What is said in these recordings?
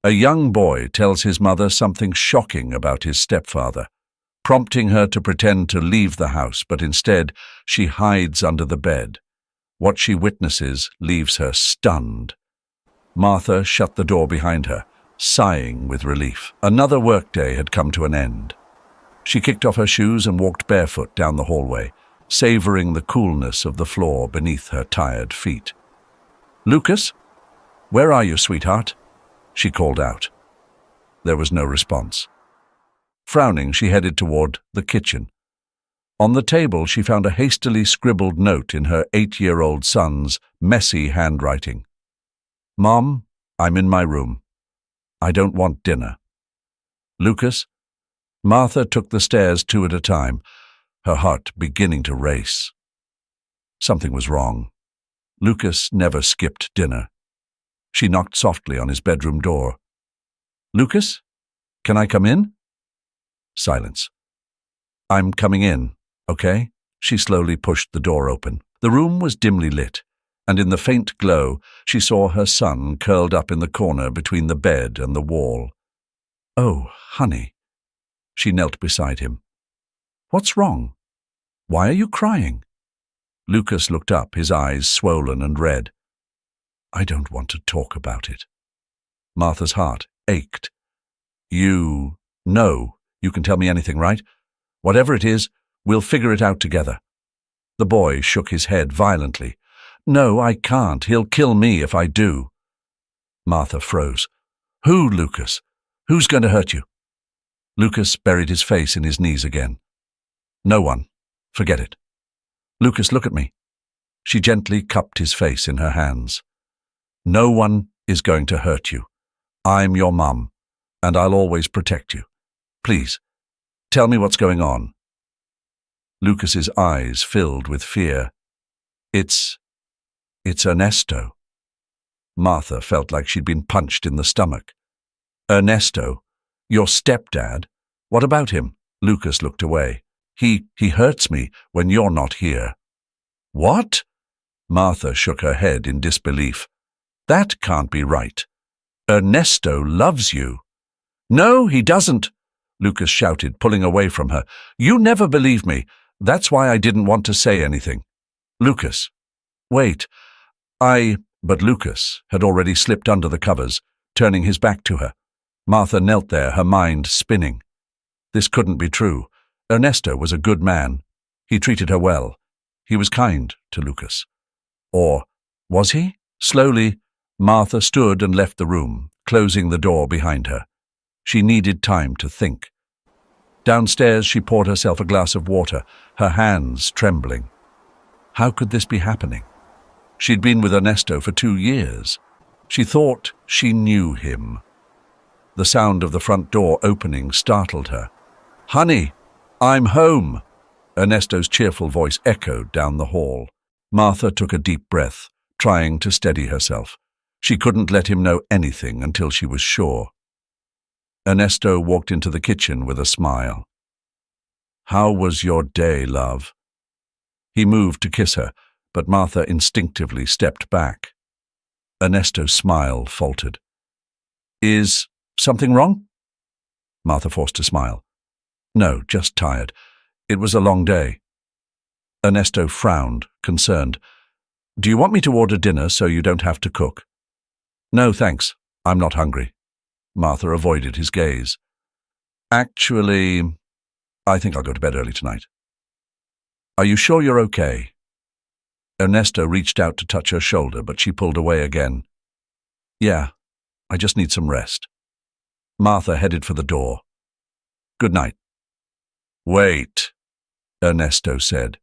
A young boy tells his mother something shocking about his stepfather, prompting her to pretend to leave the house, but instead she hides under the bed. What she witnesses leaves her stunned. Martha shut the door behind her, sighing with relief. Another workday had come to an end. She kicked off her shoes and walked barefoot down the hallway, savoring the coolness of the floor beneath her tired feet. "Lucas? Where are you, sweetheart?" she called out. There was no response. Frowning, she headed toward the kitchen. On the table, she found a hastily scribbled note in her 8-year-old son's messy handwriting. "Mom, I'm in my room. I don't want dinner." "Lucas?" Martha took the stairs 2 at a time, her heart beginning to race. Something was wrong. Lucas never skipped dinner. She knocked softly on his bedroom door. "Lucas? Can I come in?" Silence. "I'm coming in, okay?" She slowly pushed the door open. The room was dimly lit, and in the faint glow she saw her son curled up in the corner between the bed and the wall. "Oh, honey." She knelt beside him. "What's wrong? Why are you crying?" Lucas looked up, his eyes swollen and red. "I don't want to talk about it." Martha's heart ached. "You know you can tell me anything, right? Whatever it is, we'll figure it out together." The boy shook his head violently. "No, I can't. He'll kill me if I do." Martha froze. "Who, Lucas? Who's going to hurt you?" Lucas buried his face in his knees again. "No one. Forget it." "Lucas, look at me." She gently cupped his face in her hands. "No one is going to hurt you. I'm your mum, and I'll always protect you. Please, tell me what's going on." Lucas's eyes filled with fear. It's Ernesto." Martha felt like she'd been punched in the stomach. "Ernesto? Your stepdad? What about him?" Lucas looked away. He hurts me when you're not here." "What?" Martha shook her head in disbelief. "That can't be right. Ernesto loves you." "No, he doesn't," Lucas shouted, pulling away from her. "You never believe me. That's why I didn't want to say anything." "Lucas, wait. But Lucas had already slipped under the covers, turning his back to her. Martha knelt there, her mind spinning. This couldn't be true. Ernesto was a good man. He treated her well. He was kind to Lucas. Or was he? Slowly, Martha stood and left the room, closing the door behind her. She needed time to think. Downstairs, she poured herself a glass of water, her hands trembling. How could this be happening? She'd been with Ernesto for 2 years. She thought she knew him. The sound of the front door opening startled her. "Honey, I'm home!" Ernesto's cheerful voice echoed down the hall. Martha took a deep breath, trying to steady herself. She couldn't let him know anything until she was sure. Ernesto walked into the kitchen with a smile. "How was your day, love?" He moved to kiss her, but Martha instinctively stepped back. Ernesto's smile faltered. "Is something wrong?" Martha forced a smile. "No, just tired. It was a long day." Ernesto frowned, concerned. "Do you want me to order dinner so you don't have to cook?" "No, thanks. I'm not hungry." Martha avoided his gaze. "Actually, I think I'll go to bed early tonight." "Are you sure you're okay?" Ernesto reached out to touch her shoulder, but she pulled away again. "Yeah, I just need some rest." Martha headed for the door. "Good night." "Wait," Ernesto said.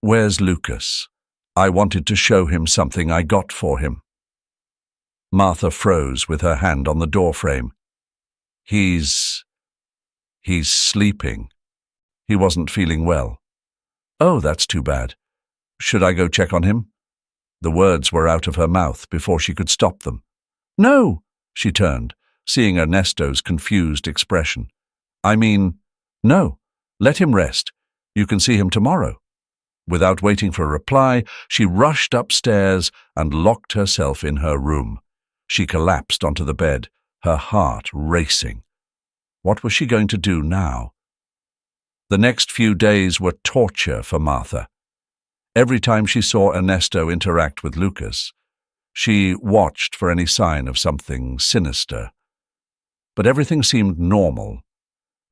"Where's Lucas? I wanted to show him something I got for him." Martha froze with her hand on the doorframe. He's sleeping. He wasn't feeling well." "Oh, that's too bad. Should I go check on him?" The words were out of her mouth before she could stop them. "No!" She turned, seeing Ernesto's confused expression. No. Let him rest. You can see him tomorrow." Without waiting for a reply, she rushed upstairs and locked herself in her room. She collapsed onto the bed, her heart racing. What was she going to do now? The next few days were torture for Martha. Every time she saw Ernesto interact with Lucas, she watched for any sign of something sinister. But everything seemed normal.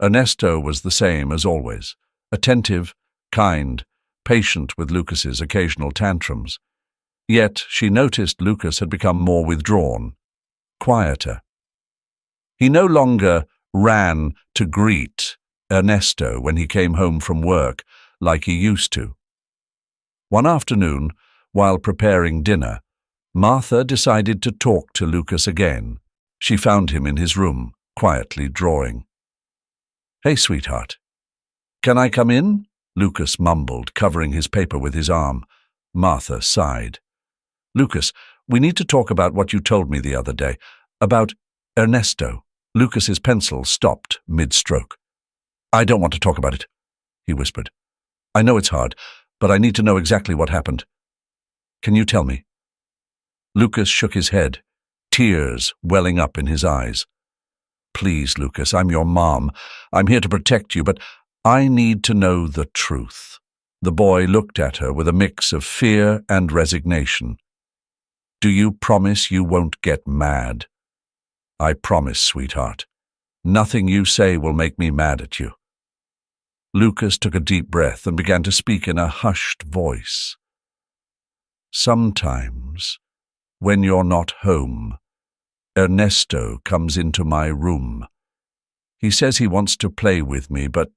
Ernesto was the same as always, attentive, kind, patient with Lucas's occasional tantrums. Yet she noticed Lucas had become more withdrawn, quieter. He no longer ran to greet Ernesto when he came home from work like he used to. One afternoon, while preparing dinner, Martha decided to talk to Lucas again. She found him in his room, quietly drawing. "Hey, sweetheart." "Can I come in?" Lucas mumbled, covering his paper with his arm. Martha sighed. "Lucas, we need to talk about what you told me the other day. About Ernesto." Lucas's pencil stopped mid-stroke. "I don't want to talk about it," he whispered. "I know it's hard, but I need to know exactly what happened. Can you tell me?" Lucas shook his head, tears welling up in his eyes. "Please, Lucas, I'm your mom. I'm here to protect you, but I need to know the truth." The boy looked at her with a mix of fear and resignation. "Do you promise you won't get mad?" "I promise, sweetheart. Nothing you say will make me mad at you." Lucas took a deep breath and began to speak in a hushed voice. "Sometimes, when you're not home, Ernesto comes into my room. He says he wants to play with me, but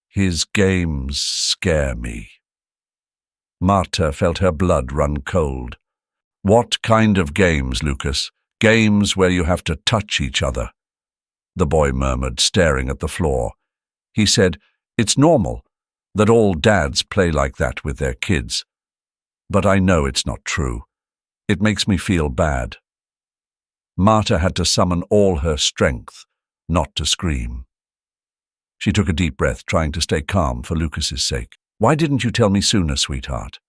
his games scare me." Marta felt her blood run cold. "What kind of games, Lucas? Games where you have to touch each other?" The boy murmured, staring at the floor. He said, "It's normal that all dads play like that with their kids. But I know it's not true. It makes me feel bad." Marta had to summon all her strength not to scream. She took a deep breath, trying to stay calm for Lucas's sake. "Why didn't you tell me sooner, sweetheart?"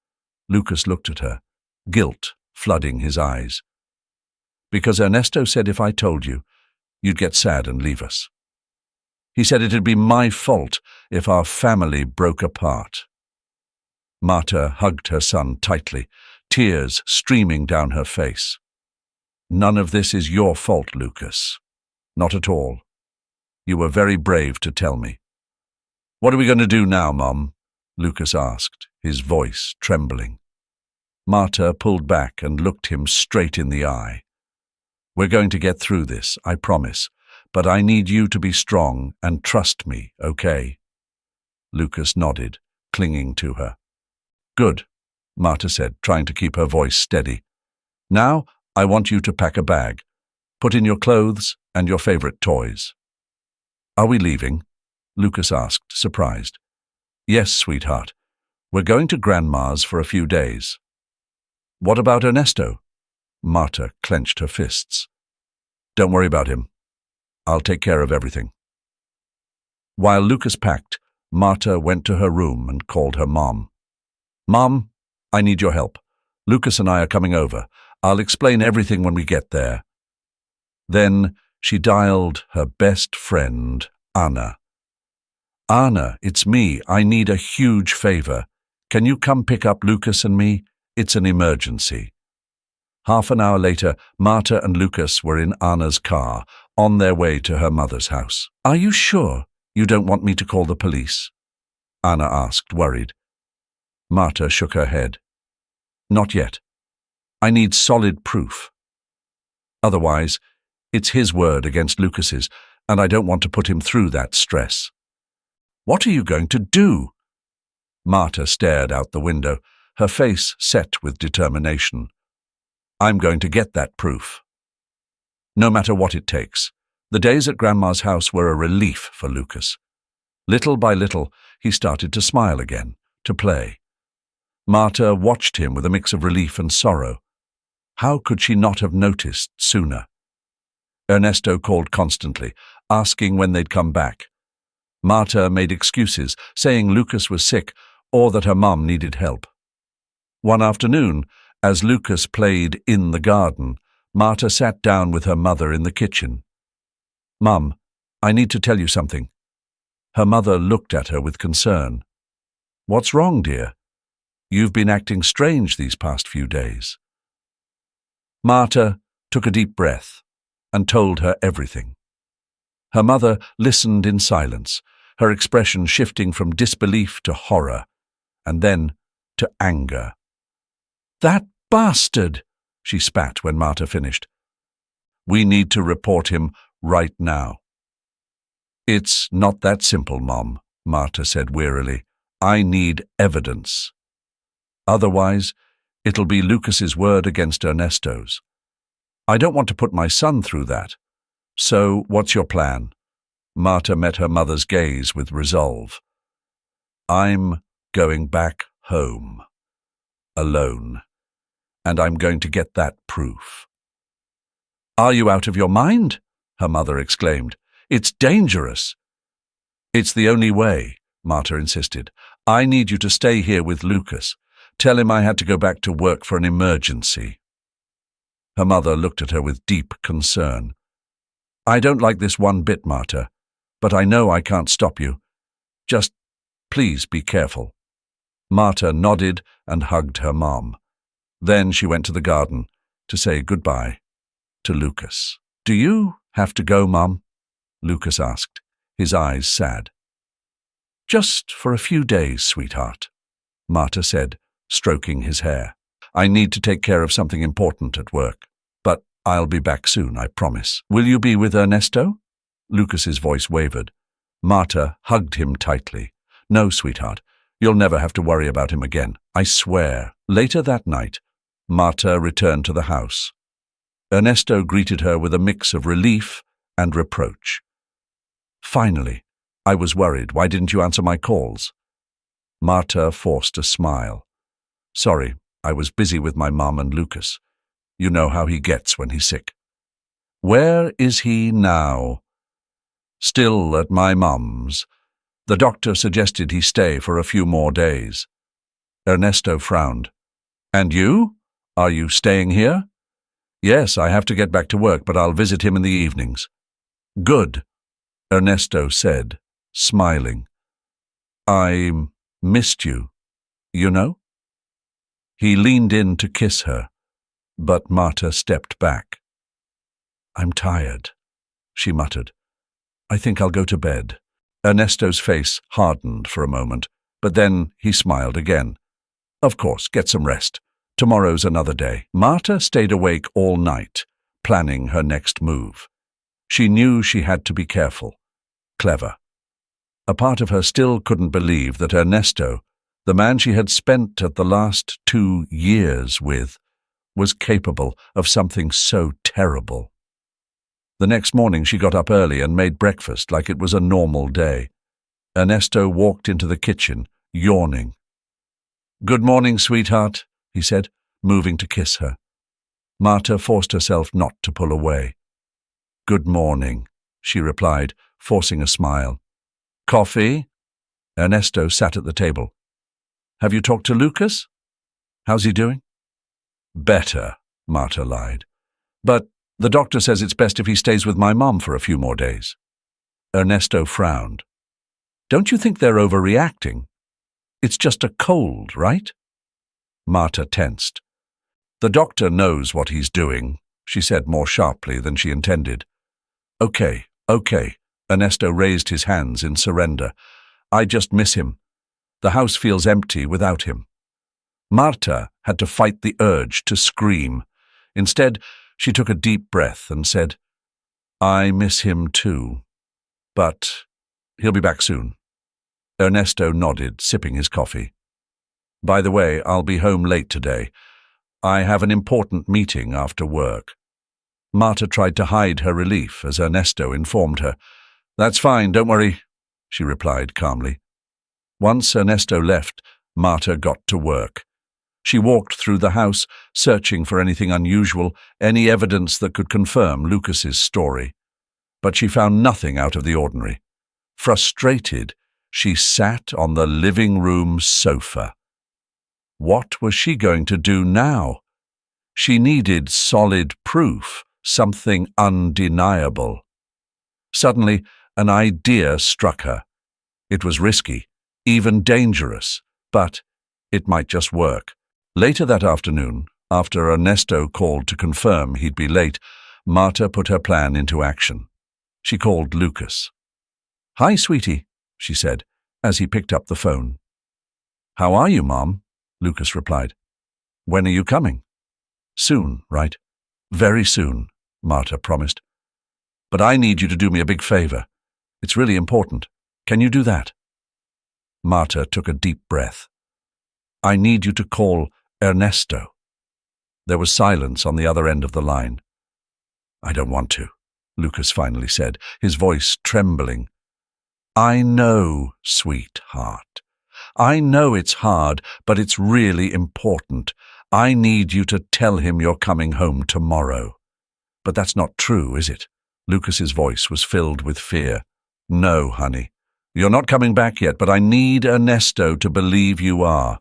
Lucas looked at her, guilt flooding his eyes. "Because Ernesto said if I told you, you'd get sad and leave us. He said it'd be my fault if our family broke apart." Marta hugged her son tightly, tears streaming down her face. "None of this is your fault, Lucas. Not at all. You were very brave to tell me." "What are we going to do now, Mom?" Lucas asked, his voice trembling. Marta pulled back and looked him straight in the eye. "We're going to get through this, I promise, but I need you to be strong and trust me, okay?" Lucas nodded, clinging to her. "Good," Marta said, trying to keep her voice steady. "Now I want you to pack a bag. Put in your clothes and your favorite toys." "Are we leaving?" Lucas asked, surprised. "Yes, sweetheart. We're going to Grandma's for a few days." "What about Ernesto?" Marta clenched her fists. "Don't worry about him. I'll take care of everything." While Lucas packed, Marta went to her room and called her mom. "Mom, I need your help. Lucas and I are coming over. I'll explain everything when we get there." Then she dialed her best friend, Anna. "Anna, it's me. I need a huge favor. Can you come pick up Lucas and me? It's an emergency." Half an hour later, Marta and Lucas were in Anna's car, on their way to her mother's house. "Are you sure you don't want me to call the police?" Anna asked, worried. Marta shook her head. "Not yet. I need solid proof. Otherwise, it's his word against Lucas's, and I don't want to put him through that stress." "What are you going to do?" Marta stared out the window, her face set with determination. "I'm going to get that proof. No matter what it takes." The days at Grandma's house were a relief for Lucas. Little by little, he started to smile again, to play. Marta watched him with a mix of relief and sorrow. How could she not have noticed sooner? Ernesto called constantly, asking when they'd come back. Marta made excuses, saying Lucas was sick or that her mum needed help. One afternoon, as Lucas played in the garden, Marta sat down with her mother in the kitchen. "Mum, I need to tell you something." Her mother looked at her with concern. "What's wrong, dear? You've been acting strange these past few days." Marta took a deep breath and told her everything. Her mother listened in silence, her expression shifting from disbelief to horror, and then to anger. "That bastard!" she spat when Marta finished. "We need to report him right now." "It's not that simple, Mom," Marta said wearily. "I need evidence. Otherwise, it'll be Lucas's word against Ernesto's. I don't want to put my son through that. So, what's your plan?" Marta met her mother's gaze with resolve. "I'm going back home. Alone. And I'm going to get that proof." "Are you out of your mind?" her mother exclaimed. "It's dangerous." "It's the only way," Marta insisted. "I need you to stay here with Lucas. Tell him I had to go back to work for an emergency." Her mother looked at her with deep concern. "I don't like this one bit, Marta, but I know I can't stop you. Just please be careful." Marta nodded and hugged her mom. Then she went to the garden to say goodbye to Lucas. "Do you have to go, Mom?" Lucas asked, his eyes sad. "Just for a few days, sweetheart," Marta said, stroking his hair. "I need to take care of something important at work, but I'll be back soon, I promise." "Will you be with Ernesto?" Lucas's voice wavered. Marta hugged him tightly. "No, sweetheart, you'll never have to worry about him again, I swear." Later that night, Marta returned to the house. Ernesto greeted her with a mix of relief and reproach. "Finally, I was worried. Why didn't you answer my calls?" Marta forced a smile. "Sorry, I was busy with my mom and Lucas. You know how he gets when he's sick." "Where is he now?" "Still at my mum's. The doctor suggested he stay for a few more days." Ernesto frowned. "And you? Are you staying here?" "Yes, I have to get back to work, but I'll visit him in the evenings." "Good," Ernesto said, smiling. "I missed you, you know?" He leaned in to kiss her, but Marta stepped back. "I'm tired," she muttered. "I think I'll go to bed." Ernesto's face hardened for a moment, but then he smiled again. "Of course, get some rest. Tomorrow's another day." Marta stayed awake all night, planning her next move. She knew she had to be careful, clever. A part of her still couldn't believe that Ernesto, the man she had spent the last 2 years with, was capable of something so terrible. The next morning she got up early and made breakfast like it was a normal day. Ernesto walked into the kitchen, yawning. "Good morning, sweetheart," he said, moving to kiss her. Marta forced herself not to pull away. "Good morning," she replied, forcing a smile. "Coffee?" Ernesto sat at the table. "Have you talked to Lucas? How's he doing?" "Better," Marta lied. "But the doctor says it's best if he stays with my mom for a few more days." Ernesto frowned. "Don't you think they're overreacting? It's just a cold, right?" Marta tensed. "The doctor knows what he's doing," she said more sharply than she intended. Okay. Ernesto raised his hands in surrender. "I just miss him. The house feels empty without him." Marta had to fight the urge to scream. Instead, she took a deep breath and said, "I miss him too. But he'll be back soon." Ernesto nodded, sipping his coffee. "By the way, I'll be home late today. I have an important meeting after work." Marta tried to hide her relief as Ernesto informed her. "That's fine, don't worry," she replied calmly. Once Ernesto left, Marta got to work. She walked through the house, searching for anything unusual, any evidence that could confirm Lucas's story. But she found nothing out of the ordinary. Frustrated, she sat on the living room sofa. What was she going to do now? She needed solid proof, something undeniable. Suddenly, an idea struck her. It was risky, even dangerous, but it might just work. Later that afternoon, after Ernesto called to confirm he'd be late, Marta put her plan into action. She called Lucas. "Hi, sweetie," she said, as he picked up the phone. "How are you, Mom?" Lucas replied. "When are you coming?" "Soon, right?" "Very soon," Marta promised. "But I need you to do me a big favor. It's really important. Can you do that?" Marta took a deep breath. "I need you to call Ernesto." There was silence on the other end of the line. "I don't want to," Lucas finally said, his voice trembling. "I know, sweetheart. I know it's hard, but it's really important. I need you to tell him you're coming home tomorrow." "But that's not true, is it?" Lucas's voice was filled with fear. "No, honey. You're not coming back yet, but I need Ernesto to believe you are.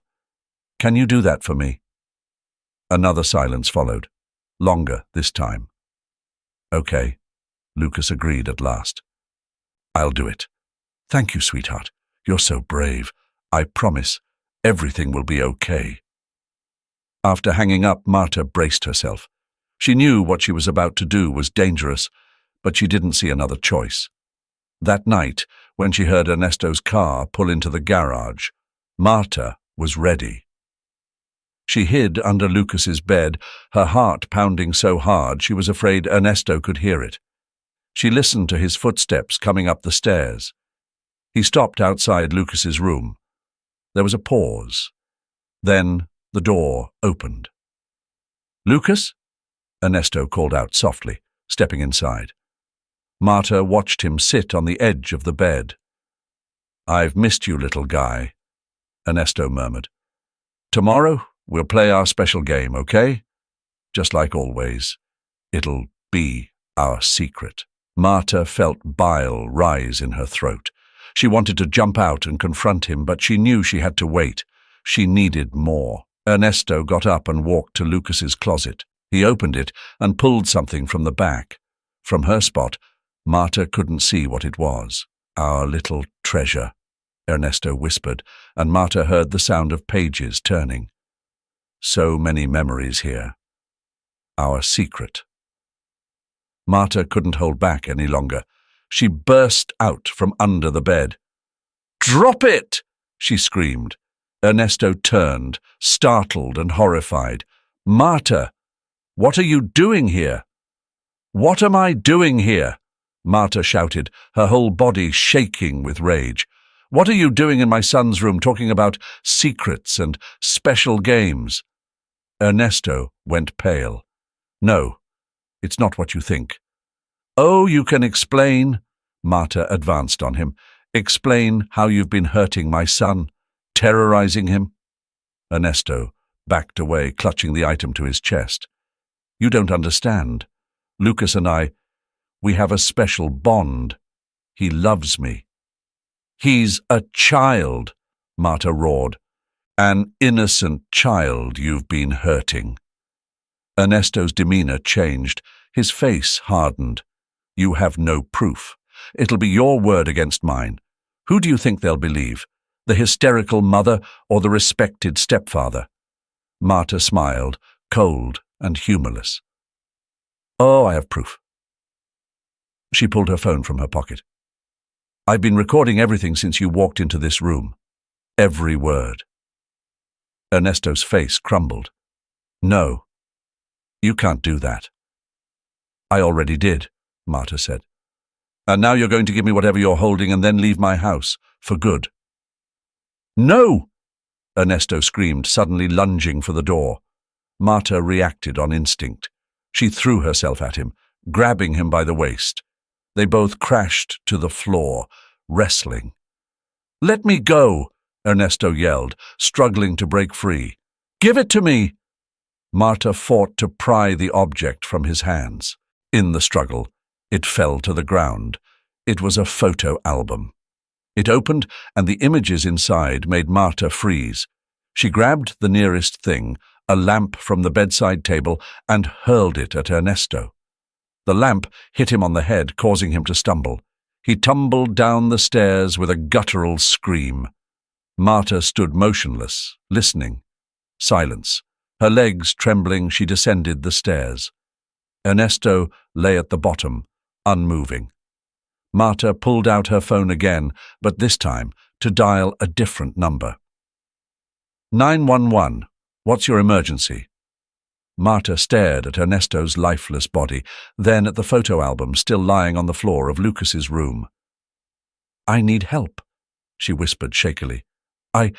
Can you do that for me?" Another silence followed, longer this time. "Okay," Lucas agreed at last. "I'll do it. Thank you, sweetheart. You're so brave. I promise everything will be okay." After hanging up, Marta braced herself. She knew what she was about to do was dangerous, but she didn't see another choice. That night, when she heard Ernesto's car pull into the garage, Marta was ready. She hid under Lucas's bed, her heart pounding so hard she was afraid Ernesto could hear it. She listened to his footsteps coming up the stairs. He stopped outside Lucas's room. There was a pause. Then the door opened. "Lucas?" Ernesto called out softly, stepping inside. Marta watched him sit on the edge of the bed. "I've missed you, little guy," Ernesto murmured. "Tomorrow we'll play our special game, okay? Just like always. It'll be our secret." Marta felt bile rise in her throat. She wanted to jump out and confront him, but she knew she had to wait. She needed more. Ernesto got up and walked to Lucas's closet. He opened it and pulled something from the back. From her spot, Marta couldn't see what it was. "Our little treasure," Ernesto whispered, and Marta heard the sound of pages turning. So many memories here. Our secret. Marta couldn't hold back any longer. She burst out from under the bed. "Drop it!" she screamed. Ernesto turned, startled and horrified. "Marta, what are you doing here?" "What am I doing here?" Marta shouted, her whole body shaking with rage. "What are you doing in my son's room talking about secrets and special games?" Ernesto went pale. "No, it's not what you think." "Oh, you can explain," Marta advanced on him. "Explain how you've been hurting my son, terrorizing him." Ernesto backed away, clutching the item to his chest. "You don't understand. Lucas and I, we have a special bond. He loves me." "He's a child," Marta roared. "An innocent child you've been hurting." Ernesto's demeanor changed. His face hardened. "You have no proof. It'll be your word against mine. Who do you think they'll believe? The hysterical mother or the respected stepfather?" Marta smiled, cold and humorless. "Oh, I have proof." She pulled her phone from her pocket. "I've been recording everything since you walked into this room. Every word." Ernesto's face crumbled. "No, you can't do that." "I already did," Marta said. "And now you're going to give me whatever you're holding and then leave my house, for good." "No!" Ernesto screamed, suddenly lunging for the door. Marta reacted on instinct. She threw herself at him, grabbing him by the waist. They both crashed to the floor, wrestling. "Let me go!" Ernesto yelled, struggling to break free. "Give it to me!" Marta fought to pry the object from his hands. In the struggle, it fell to the ground. It was a photo album. It opened, and the images inside made Marta freeze. She grabbed the nearest thing, a lamp from the bedside table, and hurled it at Ernesto. The lamp hit him on the head, causing him to stumble. He tumbled down the stairs with a guttural scream. Marta stood motionless, listening. Silence. Her legs trembling, she descended the stairs. Ernesto lay at the bottom, unmoving. Marta pulled out her phone again, but this time to dial a different number. 911. What's your emergency? Marta stared at Ernesto's lifeless body, then at the photo album still lying on the floor of Lucas's room. I need help, she whispered shakily. I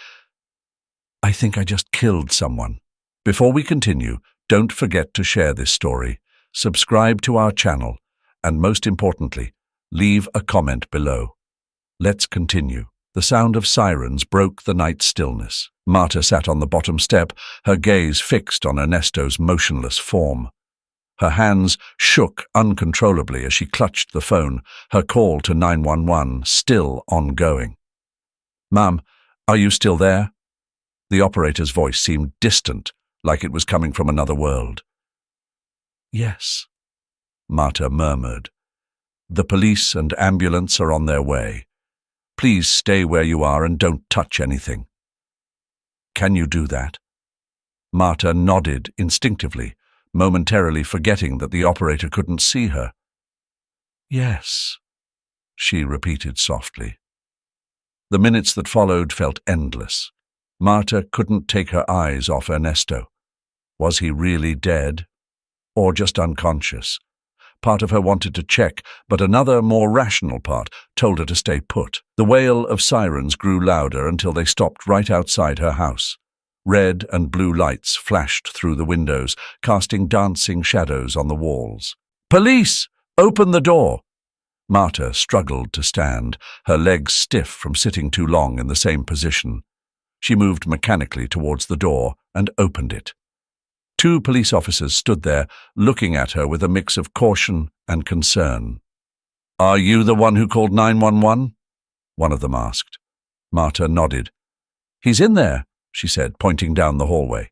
think I just killed someone. Before we continue, don't forget to share this story, subscribe to our channel, and most importantly, leave a comment below. Let's continue. The sound of sirens broke the night stillness. Marta sat on the bottom step, her gaze fixed on Ernesto's motionless form. Her hands shook uncontrollably as she clutched the phone, her call to 911 still ongoing. Ma'am, are you still there? The operator's voice seemed distant, like it was coming from another world. Yes, Marta murmured. The police and ambulance are on their way. Please stay where you are and don't touch anything. Can you do that? Marta nodded instinctively, momentarily forgetting that the operator couldn't see her. Yes, she repeated softly. The minutes that followed felt endless. Marta couldn't take her eyes off Ernesto. Was he really dead? Or just unconscious? Part of her wanted to check, but another, more rational part told her to stay put. The wail of sirens grew louder until they stopped right outside her house. Red and blue lights flashed through the windows, casting dancing shadows on the walls. Police! Open the door! Marta struggled to stand, her legs stiff from sitting too long in the same position. She moved mechanically towards the door and opened it. 2 police officers stood there, looking at her with a mix of caution and concern. Are you the one who called 911? One of them asked. Marta nodded. He's in there, she said, pointing down the hallway.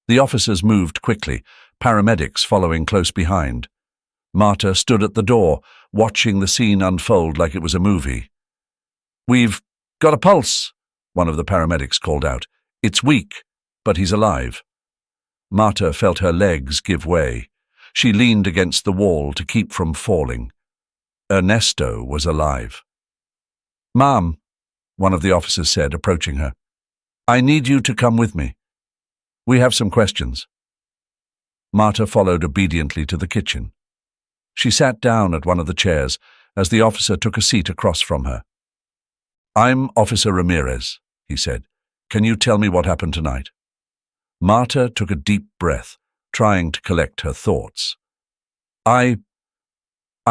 The officers moved quickly, paramedics following close behind. Marta stood at the door, watching the scene unfold like it was a movie. We've got a pulse, one of the paramedics called out. It's weak, but he's alive. Marta felt her legs give way. She leaned against the wall to keep from falling. Ernesto was alive. Ma'am, one of the officers said, approaching her. I need you to come with me. We have some questions. Marta followed obediently to the kitchen. She sat down at one of the chairs as the officer took a seat across from her. I'm Officer Ramirez, he said. Can you tell me what happened tonight? Marta took a deep breath, trying to collect her thoughts. I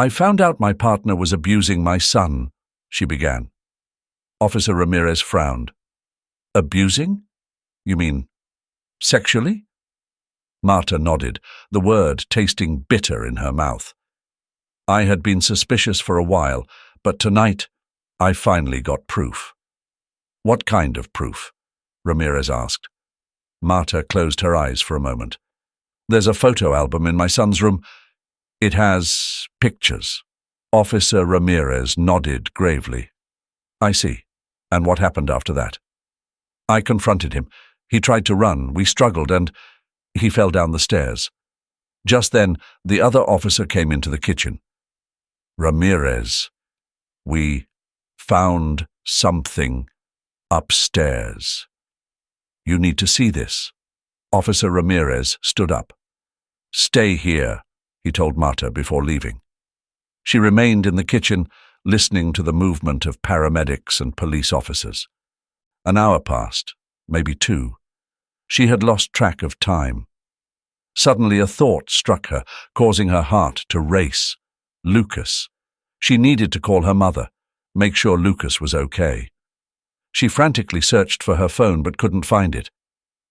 found out my partner was abusing my son, she began. Officer Ramirez frowned. Abusing? You mean sexually? Marta nodded, the word tasting bitter in her mouth. I had been suspicious for a while, but tonight I finally got proof. What kind of proof? Ramirez asked. Marta closed her eyes for a moment. There's a photo album in my son's room. It has pictures. Officer Ramirez nodded gravely. I see. And what happened after that? I confronted him. He tried to run. We struggled and he fell down the stairs. Just then, the other officer came into the kitchen. Ramirez, we found something upstairs. You need to see this. Officer Ramirez stood up. Stay here, he told Marta before leaving. She remained in the kitchen, listening to the movement of paramedics and police officers. An hour passed, maybe 2. She had lost track of time. Suddenly a thought struck her, causing her heart to race. Lucas. She needed to call her mother, make sure Lucas was okay. She frantically searched for her phone but couldn't find it.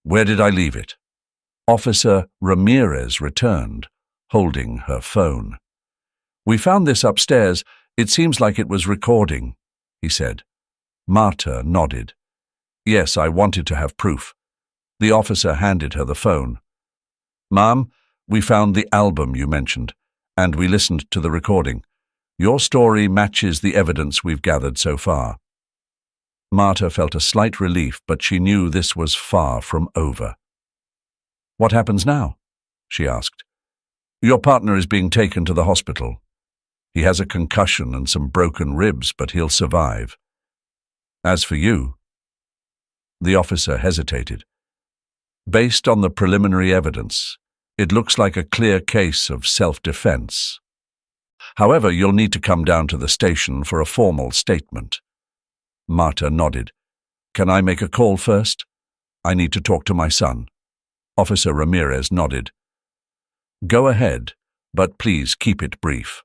Where did I leave it? Officer Ramirez returned, holding her phone. We found this upstairs. It seems like it was recording, he said. Marta nodded. Yes, I wanted to have proof. The officer handed her the phone. "Ma'am, we found the album you mentioned, and we listened to the recording. Your story matches the evidence we've gathered so far." Marta felt a slight relief, but she knew this was far from over. "What happens now?" she asked. "Your partner is being taken to the hospital. He has a concussion and some broken ribs, but he'll survive. As for you—" The officer hesitated. "Based on the preliminary evidence, it looks like a clear case of self-defense. However, you'll need to come down to the station for a formal statement." Marta nodded. "Can I make a call first? I need to talk to my son." Officer Ramirez nodded. "Go ahead, but please keep it brief."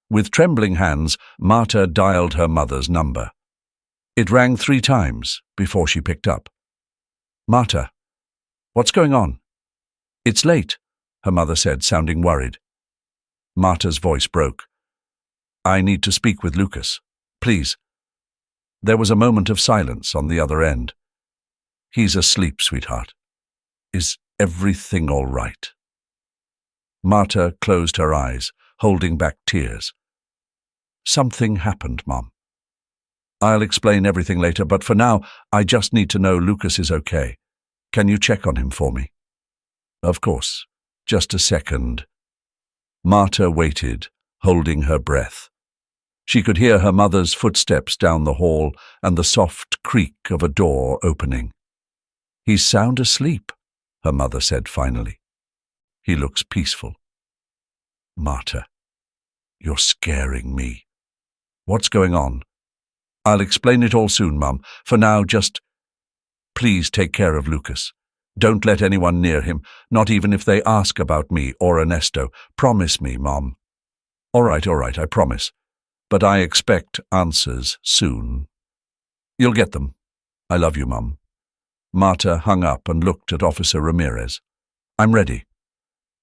With trembling hands, Marta dialed her mother's number. It rang 3 times before she picked up. "Marta, what's going on?" "It's late," her mother said, sounding worried. Marta's voice broke. "I need to speak with Lucas. Please." There was a moment of silence on the other end. "He's asleep, sweetheart. Is everything all right?" Marta closed her eyes, holding back tears. "Something happened, Mom. I'll explain everything later, but for now, I just need to know Lucas is okay. Can you check on him for me?" "Of course. Just a second." Marta waited, holding her breath. She could hear her mother's footsteps down the hall and the soft creak of a door opening. "He's sound asleep," her mother said finally. "He looks peaceful." "Marta, you're scaring me. What's going on?" "I'll explain it all soon, Mum. For now, just please take care of Lucas. Don't let anyone near him, not even if they ask about me or Ernesto. Promise me, Mom." All right, I promise. But I expect answers soon." "You'll get them. I love you, Mum." Marta hung up and looked at Officer Ramirez. "I'm ready."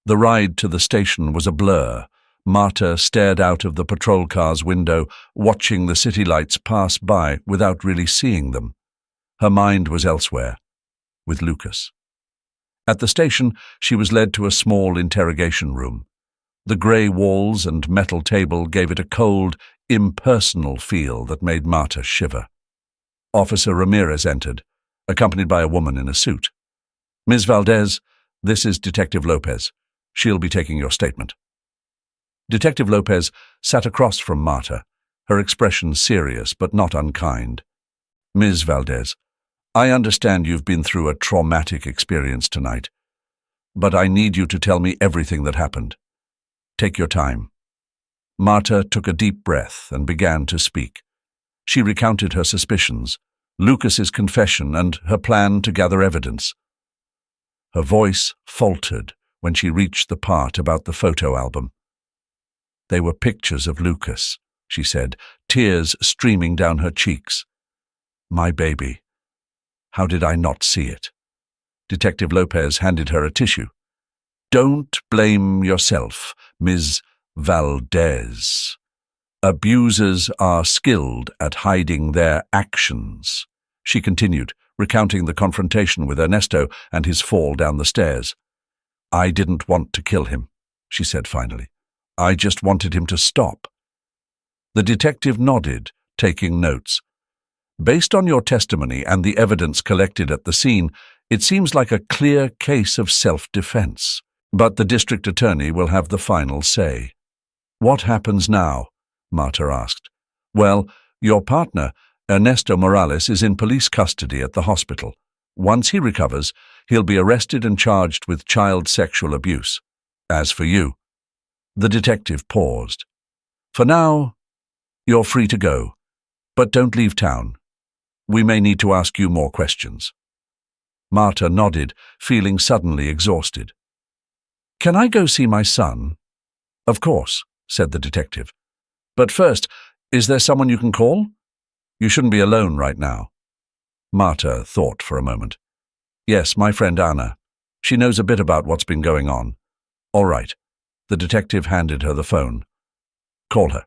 The ride to the station was a blur. Marta stared out of the patrol car's window, watching the city lights pass by without really seeing them. Her mind was elsewhere, with Lucas. At the station, she was led to a small interrogation room. The grey walls and metal table gave it a cold, impersonal feel that made Marta shiver. Officer Ramirez entered, accompanied by a woman in a suit. "Ms. Valdez, this is Detective Lopez. She'll be taking your statement." Detective Lopez sat across from Marta, her expression serious but not unkind. "Ms. Valdez, I understand you've been through a traumatic experience tonight, but I need you to tell me everything that happened. Take your time." Marta took a deep breath and began to speak. She recounted her suspicions, Lucas's confession, and her plan to gather evidence. Her voice faltered when she reached the part about the photo album. "They were pictures of Lucas," she said, tears streaming down her cheeks. "My baby. How did I not see it?" Detective Lopez handed her a tissue. "Don't blame yourself, Ms. Valdez. Abusers are skilled at hiding their actions," she continued, recounting the confrontation with Ernesto and his fall down the stairs. "I didn't want to kill him," she said finally. "I just wanted him to stop." The detective nodded, taking notes. "Based on your testimony and the evidence collected at the scene, it seems like a clear case of self-defense. But the district attorney will have the final say." "What happens now?" Marta asked. "Well, your partner, Ernesto Morales, is in police custody at the hospital. Once he recovers, he'll be arrested and charged with child sexual abuse. As for you—" The detective paused. "For now, you're free to go, but don't leave town. We may need to ask you more questions." Marta nodded, feeling suddenly exhausted. "Can I go see my son?" "Of course," said the detective. "But first, is there someone you can call? You shouldn't be alone right now." Marta thought for a moment. "Yes, my friend Anna. She knows a bit about what's been going on." "All right." The detective handed her the phone. "Call her.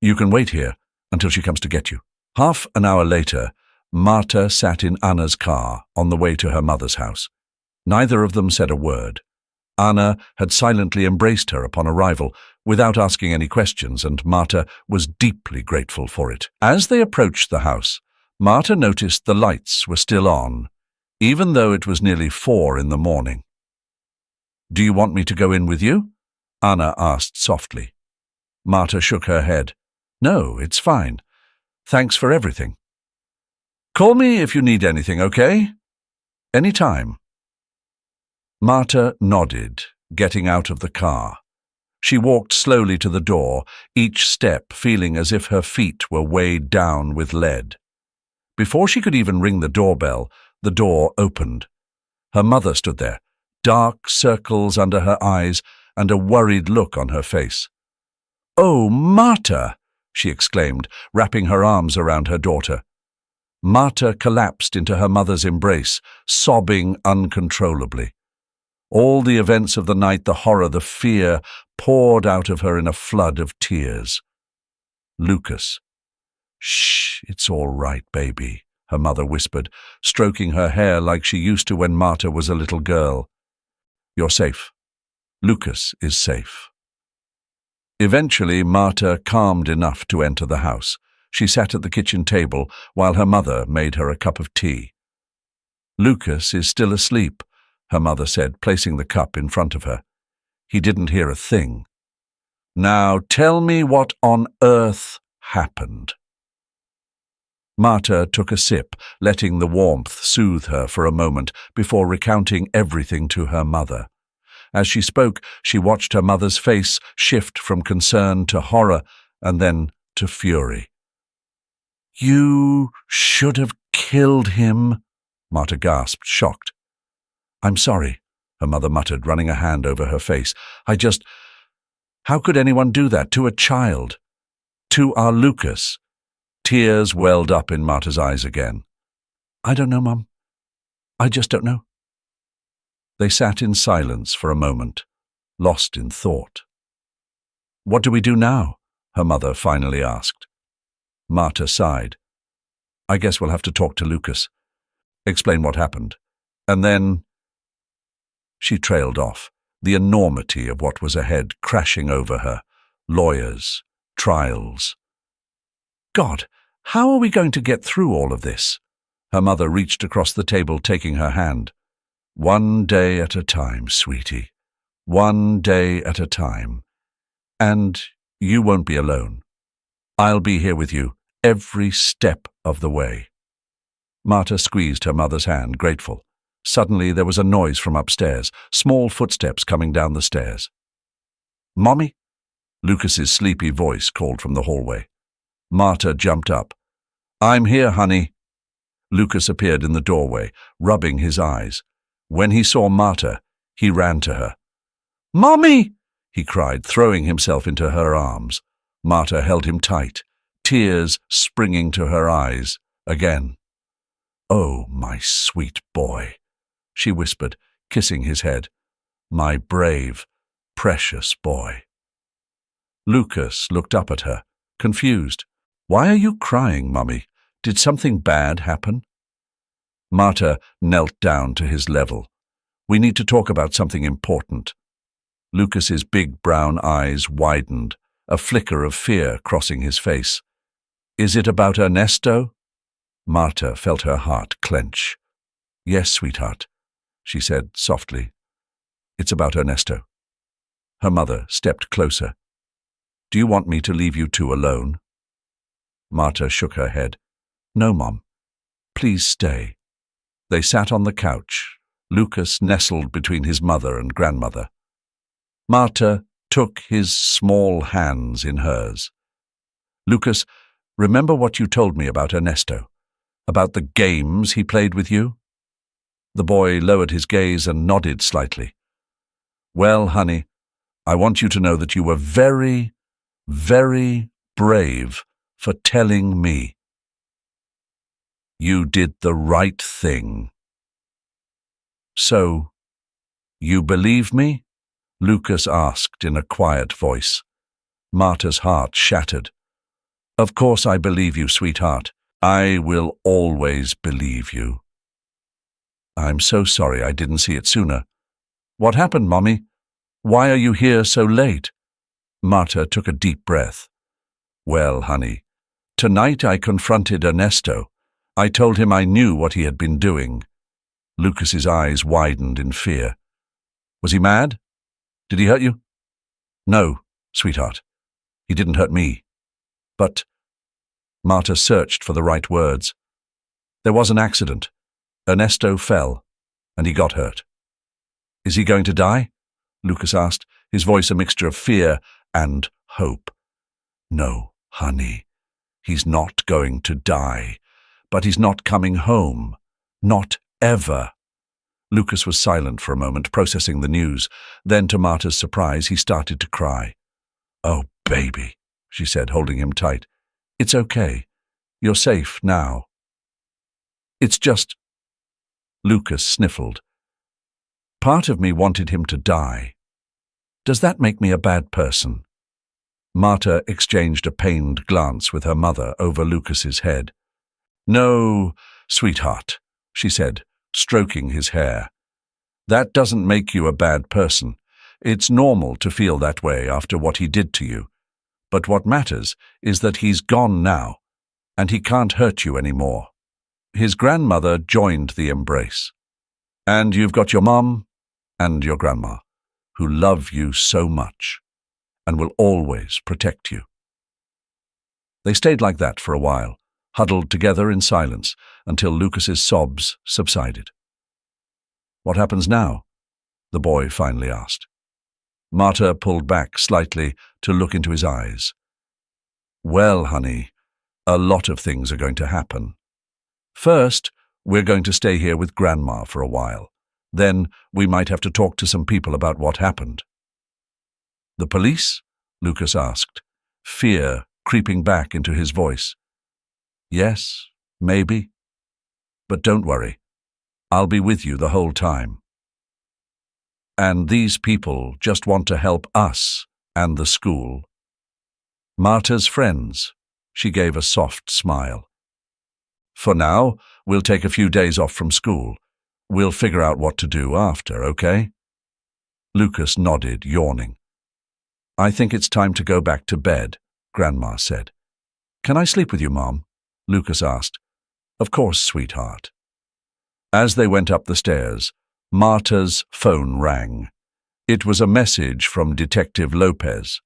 You can wait here until she comes to get you." Half an hour later, Marta sat in Anna's car on the way to her mother's house. Neither of them said a word. Anna had silently embraced her upon arrival, without asking any questions, and Marta was deeply grateful for it. As they approached the house, Marta noticed the lights were still on, even though it was nearly 4 in the morning. "Do you want me to go in with you?" Anna asked softly. Marta shook her head. "No, it's fine. Thanks for everything. Call me if you need anything, okay? Any time." Marta nodded, getting out of the car. She walked slowly to the door, each step feeling as if her feet were weighed down with lead. Before she could even ring the doorbell, the door opened. Her mother stood there, dark circles under her eyes and a worried look on her face. "Oh, Marta!" she exclaimed, wrapping her arms around her daughter. Marta collapsed into her mother's embrace, sobbing uncontrollably. All the events of the night, the horror, the fear, poured out of her in a flood of tears. "Lucas." "Shh, it's all right, baby," her mother whispered, stroking her hair like she used to when Marta was a little girl. "You're safe. Lucas is safe." Eventually, Marta calmed enough to enter the house. She sat at the kitchen table while her mother made her a cup of tea. "Lucas is still asleep," her mother said, placing the cup in front of her. "He didn't hear a thing. Now tell me what on earth happened." Marta took a sip, letting the warmth soothe her for a moment before recounting everything to her mother. As she spoke, she watched her mother's face shift from concern to horror and then to fury. "You should have killed him," Marta gasped, shocked. "I'm sorry," her mother muttered, running a hand over her face. How could anyone do that to a child? To our Lucas?" Tears welled up in Marta's eyes again. "I don't know, Mum. I just don't know." They sat in silence for a moment, lost in thought. "What do we do now?" her mother finally asked. Marta sighed. "I guess we'll have to talk to Lucas. Explain what happened. And then—" She trailed off, the enormity of what was ahead crashing over her. Lawyers, trials. God, how are we going to get through all of this? Her mother reached across the table, taking her hand. "One day at a time, sweetie. One day at a time. And you won't be alone. I'll be here with you every step of the way." Marta squeezed her mother's hand, grateful. Suddenly there was a noise from upstairs, small footsteps coming down the stairs. "Mommy?" Lucas's sleepy voice called from the hallway. Marta jumped up. "I'm here, honey." Lucas appeared in the doorway, rubbing his eyes. When he saw Marta, he ran to her. "Mommy!" he cried, throwing himself into her arms. Marta held him tight, tears springing to her eyes again. "Oh, my sweet boy," she whispered, kissing his head. "My brave, precious boy." Lucas looked up at her, confused. "Why are you crying, Mummy? Did something bad happen?" Marta knelt down to his level. "We need to talk about something important." Lucas's big brown eyes widened, a flicker of fear crossing his face. "Is it about Ernesto?" Marta felt her heart clench. "Yes, sweetheart," she said softly. "It's about Ernesto." Her mother stepped closer. "Do you want me to leave you two alone?" Marta shook her head. "No, Mom. Please stay." They sat on the couch, Lucas nestled between his mother and grandmother. Marta took his small hands in hers. "Lucas, remember what you told me about Ernesto? About the games he played with you?" The boy lowered his gaze and nodded slightly. "Well, honey, I want you to know that you were very, very brave for telling me. You did the right thing." "So, you believe me?" Lucas asked in a quiet voice. Marta's heart shattered. "Of course I believe you, sweetheart. I will always believe you. I'm so sorry I didn't see it sooner. What happened, Mommy? Why are you here so late? Marta took a deep breath. Well, honey, tonight I confronted Ernesto. I told him I knew what he had been doing. Lucas's eyes widened in fear. Was he mad? Did he hurt you? No, sweetheart. He didn't hurt me. But... Marta searched for the right words. There was an accident. Ernesto fell, and he got hurt. Is he going to die? Lucas asked, his voice a mixture of fear and hope. No, honey, he's not going to die, but he's not coming home. Not ever. Lucas was silent for a moment, processing the news. Then, to Marta's surprise, he started to cry. Oh, baby, she said, holding him tight. It's okay. You're safe now. It's just... Lucas sniffled. Part of me wanted him to die. Does that make me a bad person? Marta exchanged a pained glance with her mother over Lucas's head. No, sweetheart, she said, stroking his hair. That doesn't make you a bad person. It's normal to feel that way after what he did to you. But what matters is that he's gone now, and he can't hurt you anymore. His grandmother joined the embrace. And you've got your mom and your grandma, who love you so much and will always protect you. They stayed like that for a while, huddled together in silence until Lucas's sobs subsided. What happens now? The boy finally asked. Marta pulled back slightly to look into his eyes. Well, honey, a lot of things are going to happen. First, we're going to stay here with Grandma for a while. Then we might have to talk to some people about what happened. The police? Lucas asked, fear creeping back into his voice. Yes, maybe. But don't worry. I'll be with you the whole time. And these people just want to help us and the school. Marta's friends. She gave a soft smile. For now, we'll take a few days off from school. We'll figure out what to do after, okay? Lucas nodded, yawning. I think it's time to go back to bed, Grandma said. Can I sleep with you, Mom? Lucas asked. Of course, sweetheart. As they went up the stairs, Marta's phone rang. It was a message from Detective Lopez.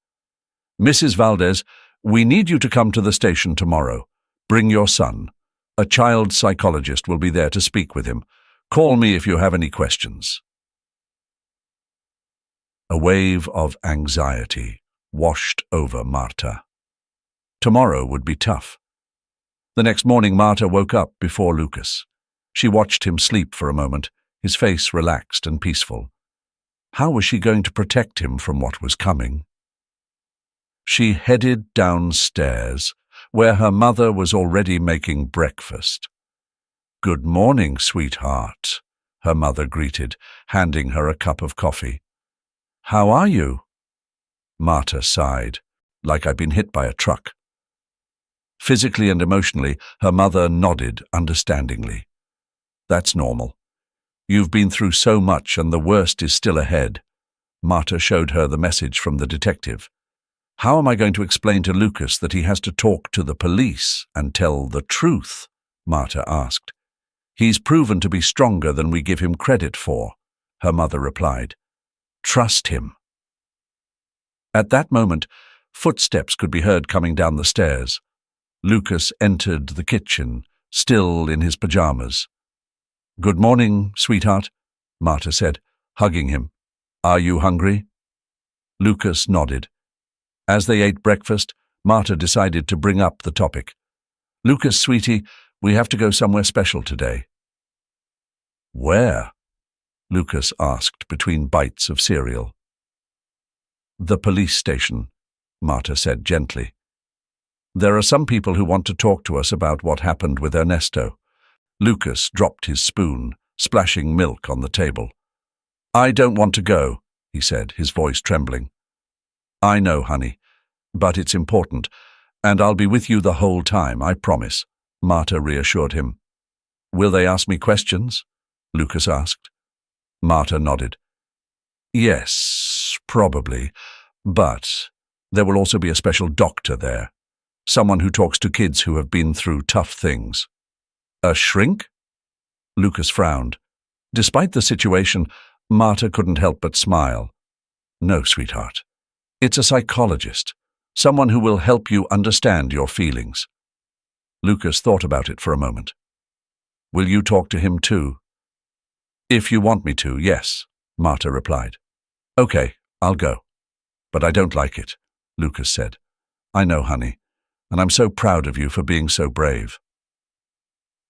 Mrs. Valdez, we need you to come to the station tomorrow. Bring your son. A child psychologist will be there to speak with him. Call me if you have any questions. A wave of anxiety washed over Marta. Tomorrow would be tough. The next morning, Marta woke up before Lucas. She watched him sleep for a moment, his face relaxed and peaceful. How was she going to protect him from what was coming? She headed downstairs, where her mother was already making breakfast. Good morning, sweetheart, her mother greeted, handing her a cup of coffee. How are you? Marta sighed, like I'd been hit by a truck. Physically and emotionally, her mother nodded understandingly. That's normal. You've been through so much and the worst is still ahead. Marta showed her the message from the detective. How am I going to explain to Lucas that he has to talk to the police and tell the truth? Marta asked. He's proven to be stronger than we give him credit for, her mother replied. Trust him. At that moment, footsteps could be heard coming down the stairs. Lucas entered the kitchen, still in his pajamas. Good morning, sweetheart, Marta said, hugging him. Are you hungry? Lucas nodded. As they ate breakfast, Marta decided to bring up the topic. Lucas, sweetie, we have to go somewhere special today. Where? Lucas asked between bites of cereal. The police station, Marta said gently. There are some people who want to talk to us about what happened with Ernesto. Lucas dropped his spoon, splashing milk on the table. I don't want to go, he said, his voice trembling. I know, honey, but it's important, and I'll be with you the whole time, I promise. Marta reassured him. Will they ask me questions? Lucas asked. Marta nodded. Yes, probably, but there will also be a special doctor there, someone who talks to kids who have been through tough things. A shrink? Lucas frowned. Despite the situation, Marta couldn't help but smile. No, sweetheart. It's a psychologist, someone who will help you understand your feelings. Lucas thought about it for a moment. Will you talk to him too? If you want me to, yes, Marta replied. Okay, I'll go. But I don't like it, Lucas said. I know, honey, and I'm so proud of you for being so brave.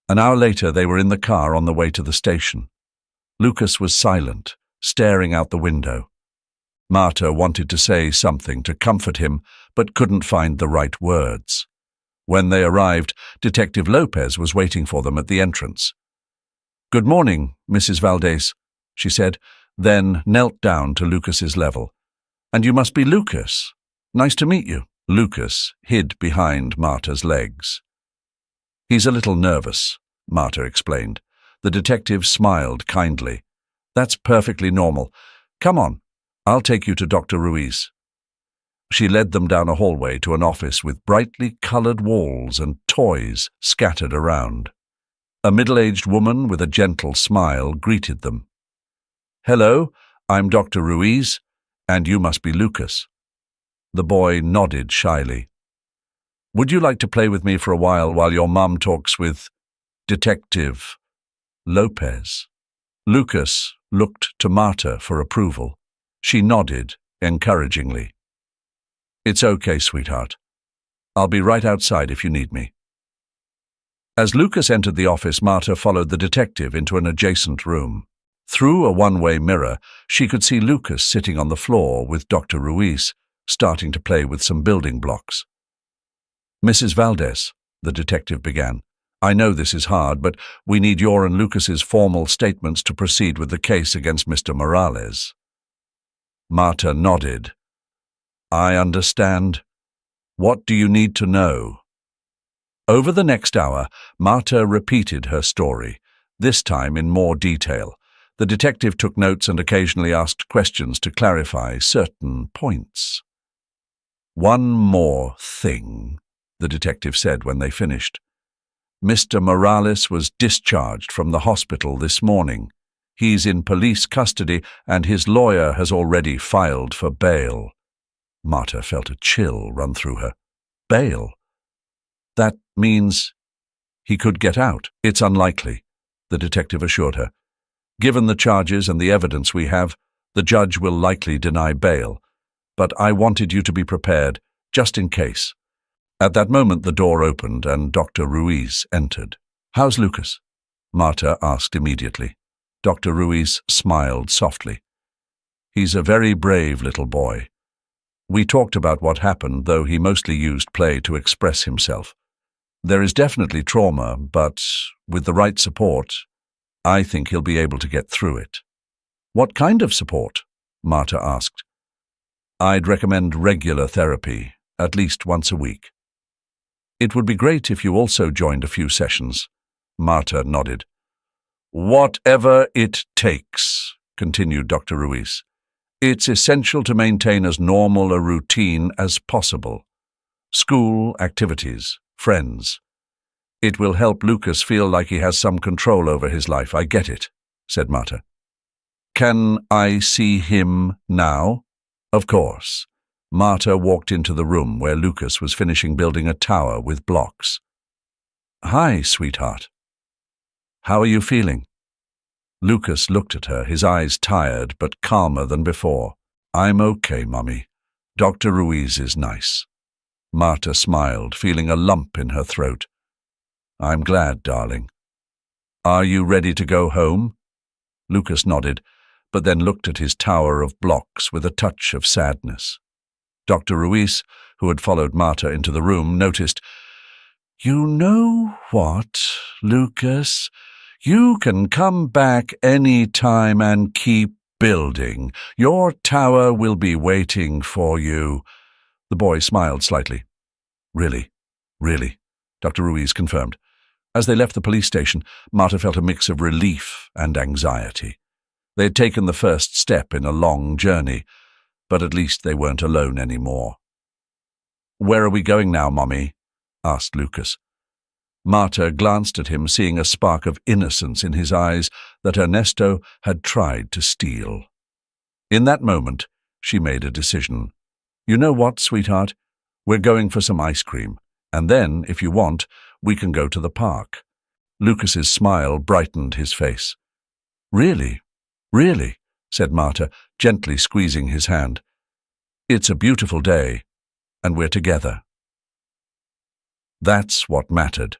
An hour later, they were in the car on the way to the station. Lucas was silent, staring out the window. Marta wanted to say something to comfort him, but couldn't find the right words. When they arrived, Detective Lopez was waiting for them at the entrance. Good morning, Mrs. Valdez, she said, then knelt down to Lucas's level. And you must be Lucas. Nice to meet you. Lucas hid behind Marta's legs. He's a little nervous, Marta explained. The detective smiled kindly. That's perfectly normal. Come on, I'll take you to Dr. Ruiz. She led them down a hallway to an office with brightly colored walls and toys scattered around. A middle-aged woman with a gentle smile greeted them. Hello, I'm Dr. Ruiz, and you must be Lucas. The boy nodded shyly. Would you like to play with me for a while your mum talks with Detective Lopez? Lucas looked to Marta for approval. She nodded encouragingly. It's okay, sweetheart. I'll be right outside if you need me. As Lucas entered the office, Marta followed the detective into an adjacent room. Through a one-way mirror, she could see Lucas sitting on the floor with Dr. Ruiz, starting to play with some building blocks. Mrs. Valdez, the detective began, I know this is hard, but we need your and Lucas's formal statements to proceed with the case against Mr. Morales. Marta nodded. I understand. What do you need to know? Over the next hour, Marta repeated her story, this time in more detail. The detective took notes and occasionally asked questions to clarify certain points. One more thing, the detective said when they finished. Mr. Morales was discharged from the hospital this morning. He's in police custody and his lawyer has already filed for bail. Marta felt a chill run through her. Bail? That means he could get out. It's unlikely, the detective assured her. Given the charges and the evidence we have, the judge will likely deny bail. But I wanted you to be prepared, just in case. At that moment, the door opened and Dr. Ruiz entered. How's Lucas? Marta asked immediately. Dr. Ruiz smiled softly. He's a very brave little boy. We talked about what happened, though he mostly used play to express himself. There is definitely trauma, but with the right support, I think he'll be able to get through it. What kind of support? Marta asked. I'd recommend regular therapy, at least once a week. It would be great if you also joined a few sessions. Marta nodded. Whatever it takes, continued Dr. Ruiz. It's essential to maintain as normal a routine as possible. School, activities, friends. It will help Lucas feel like he has some control over his life. I get it, said Marta. Can I see him now? Of course. Marta walked into the room where Lucas was finishing building a tower with blocks. Hi, sweetheart. How are you feeling? Lucas looked at her, his eyes tired but calmer than before. I'm okay, Mummy. Dr. Ruiz is nice. Marta smiled, feeling a lump in her throat. I'm glad, darling. Are you ready to go home? Lucas nodded, but then looked at his tower of blocks with a touch of sadness. Dr. Ruiz, who had followed Marta into the room, noticed, You know what, Lucas? You can come back any time and keep building. Your tower will be waiting for you. The boy smiled slightly. Really, Dr. Ruiz confirmed. As they left the police station, Marta felt a mix of relief and anxiety. They had taken the first step in a long journey, but at least they weren't alone anymore. "Where are we going now, Mommy?" asked Lucas. Marta glanced at him, seeing a spark of innocence in his eyes that Ernesto had tried to steal. In that moment, she made a decision. "You know what, sweetheart? We're going for some ice cream, and then, if you want, we can go to the park." Lucas's smile brightened his face. "Really? Really?" said Marta, gently squeezing his hand. "It's a beautiful day, and we're together." That's what mattered.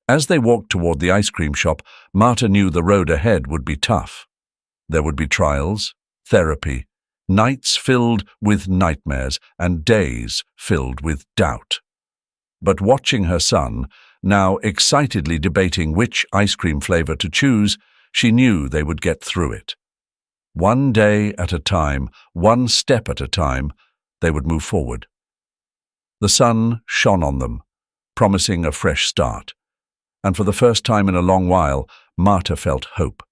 As they walked toward the ice cream shop, Marta knew the road ahead would be tough. There would be trials, therapy, nights filled with nightmares, and days filled with doubt. But watching her son, now excitedly debating which ice cream flavor to choose, she knew they would get through it. One day at a time, one step at a time, they would move forward. The sun shone on them, promising a fresh start. And for the first time in a long while, Marta felt hope.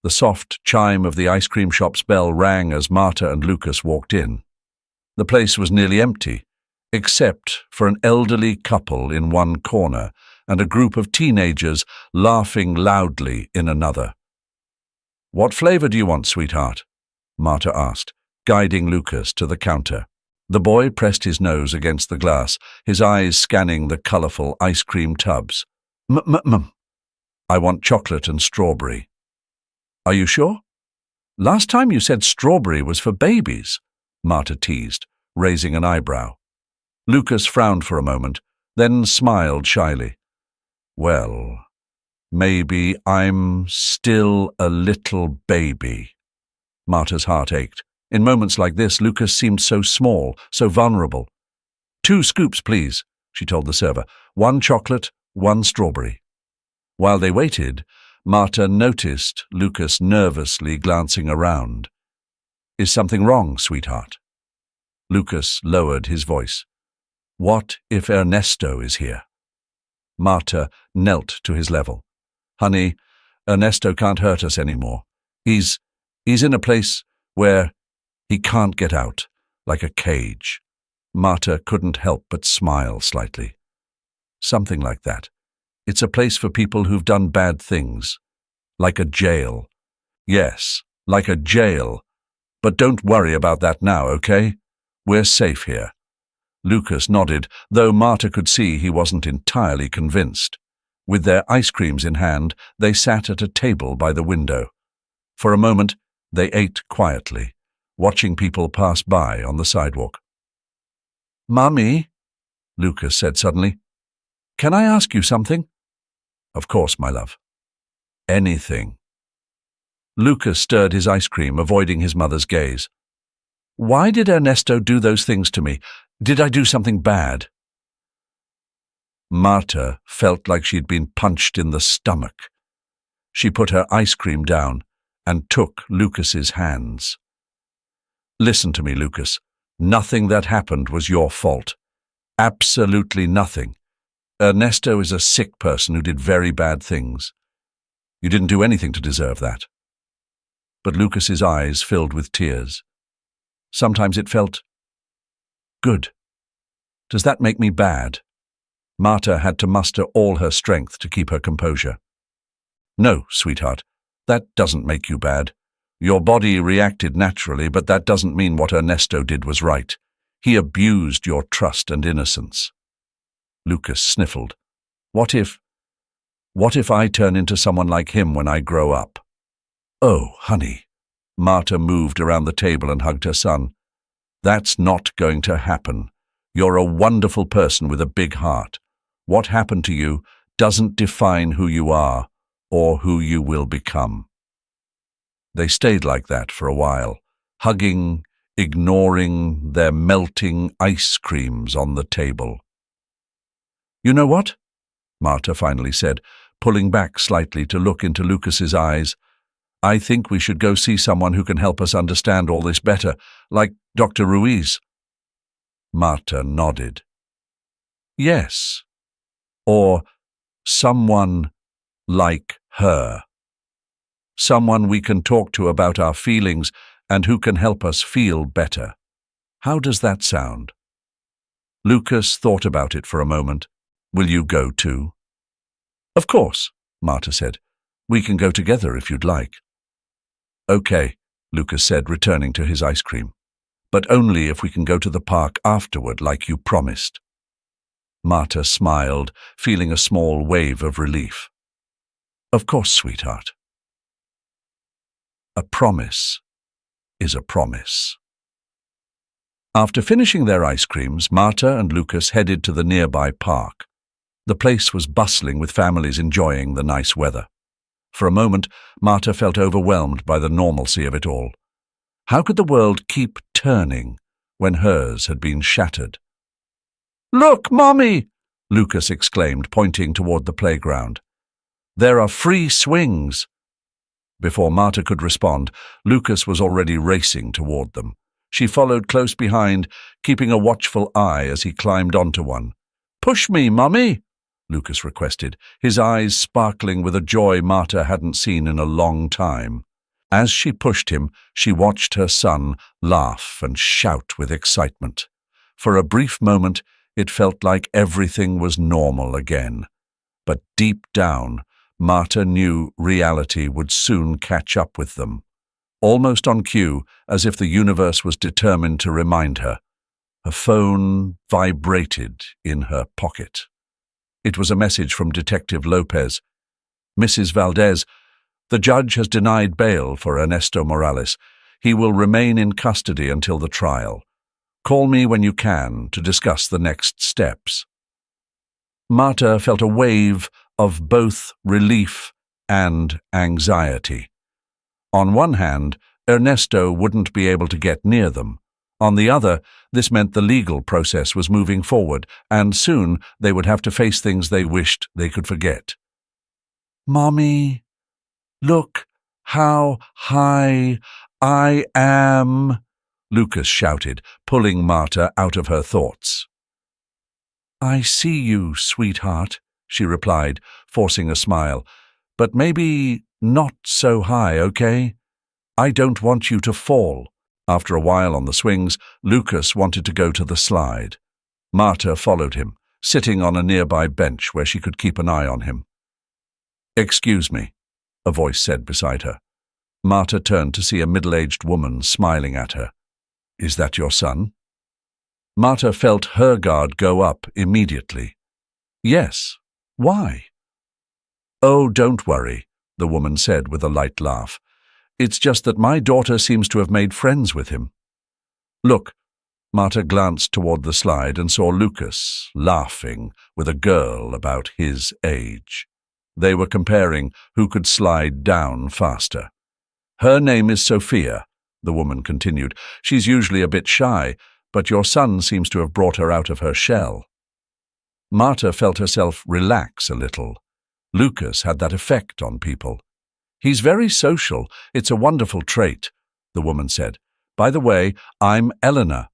The soft chime of the ice cream shop's bell rang as Marta and Lucas walked in. The place was nearly empty, except for an elderly couple in one corner and a group of teenagers laughing loudly in another. "What flavor do you want, sweetheart?" Marta asked, guiding Lucas to the counter. The boy pressed his nose against the glass, his eyes scanning the colorful ice cream tubs. "I want chocolate and strawberry." "Are you sure? Last time you said strawberry was for babies," Marta teased, raising an eyebrow. Lucas frowned for a moment, then smiled shyly. "Well, maybe I'm still a little baby." Marta's heart ached. In moments like this, Lucas seemed so small, so vulnerable. "2 scoops, please," she told the server. "1 chocolate, 1 strawberry." While they waited, Marta noticed Lucas nervously glancing around. "Is something wrong, sweetheart?" Lucas lowered his voice. "What if Ernesto is here?" Marta knelt to his level. "Honey, Ernesto can't hurt us anymore. He's in a place where he can't get out, like a cage." Marta couldn't help but smile slightly. "Something like that. It's a place for people who've done bad things. Like a jail." "Yes, like a jail. But don't worry about that now, okay? We're safe here." Lucas nodded, though Marta could see he wasn't entirely convinced. With their ice creams in hand, they sat at a table by the window. For a moment, they ate quietly, watching people pass by on the sidewalk. "Mummy," Lucas said suddenly, "can I ask you something?" "Of course, my love. Anything." Lucas stirred his ice cream, avoiding his mother's gaze. "Why did Ernesto do those things to me? Did I do something bad?" Marta felt like she'd been punched in the stomach. She put her ice cream down and took Lucas's hands. "Listen to me, Lucas. Nothing that happened was your fault. Absolutely nothing. Ernesto is a sick person who did very bad things. You didn't do anything to deserve that." But Lucas's eyes filled with tears. Sometimes it felt good. "Does that make me bad?" Marta had to muster all her strength to keep her composure. "No, sweetheart, that doesn't make you bad. Your body reacted naturally, but that doesn't mean what Ernesto did was right. He abused your trust and innocence." Lucas sniffled. What if I turn into someone like him when I grow up?" "Oh, honey." Marta moved around the table and hugged her son. "That's not going to happen. You're a wonderful person with a big heart. What happened to you doesn't define who you are or who you will become." They stayed like that for a while, hugging, ignoring their melting ice creams on the table. "You know what?" Marta finally said, pulling back slightly to look into Lucas's eyes. "I think we should go see someone who can help us understand all this better, like Dr. Ruiz." Marta nodded. "Yes. Or Someone like her. Someone we can talk to about our feelings and who can help us feel better. How does that sound? Lucas thought about it for a moment. Will you go too? Of course, Marta said. We can go together if you'd like. Okay, Lucas said, returning to his ice cream. But only if we can go to the park afterward like you promised. Marta smiled, feeling a small wave of relief. Of course, sweetheart. A promise is a promise. After finishing their ice creams, Marta and Lucas headed to the nearby park. The place was bustling with families enjoying the nice weather. For a moment, Marta felt overwhelmed by the normalcy of it all. How could the world keep turning when hers had been shattered? "Look, Mommy!" Lucas exclaimed, pointing toward the playground. "There are free swings." Before Marta could respond, Lucas was already racing toward them. She followed close behind, keeping a watchful eye as he climbed onto one. "Push me, Mummy," Lucas requested, his eyes sparkling with a joy Marta hadn't seen in a long time. As she pushed him, she watched her son laugh and shout with excitement. For a brief moment, it felt like everything was normal again. But deep down, Marta knew reality would soon catch up with them. Almost on cue, as if the universe was determined to remind her, her phone vibrated in her pocket. It was a message from Detective Lopez. "Mrs. Valdez, the judge has denied bail for Ernesto Morales. He will remain in custody until the trial. Call me when you can to discuss the next steps." Marta felt a wave of both relief and anxiety. On one hand, Ernesto wouldn't be able to get near them. On the other, this meant the legal process was moving forward, and soon they would have to face things they wished they could forget. "Mommy, look how high I am," Lucas shouted, pulling Marta out of her thoughts. "I see you, sweetheart," she replied, forcing a smile. "But maybe not so high, okay? I don't want you to fall." After a while on the swings, Lucas wanted to go to the slide. Marta followed him, sitting on a nearby bench where she could keep an eye on him. "Excuse me," a voice said beside her. Marta turned to see a middle-aged woman smiling at her. "Is that your son?" Marta felt her guard go up immediately. "Yes. Why?" "Oh, don't worry," the woman said with a light laugh. "It's just that my daughter seems to have made friends with him." "Look," Marta glanced toward the slide and saw Lucas laughing with a girl about his age. They were comparing who could slide down faster. "Her name is Sophia," the woman continued. "She's usually a bit shy, but your son seems to have brought her out of her shell." Marta felt herself relax a little. Lucas had that effect on people. "He's very social. It's a wonderful trait," the woman said. "By the way, I'm Eleanor."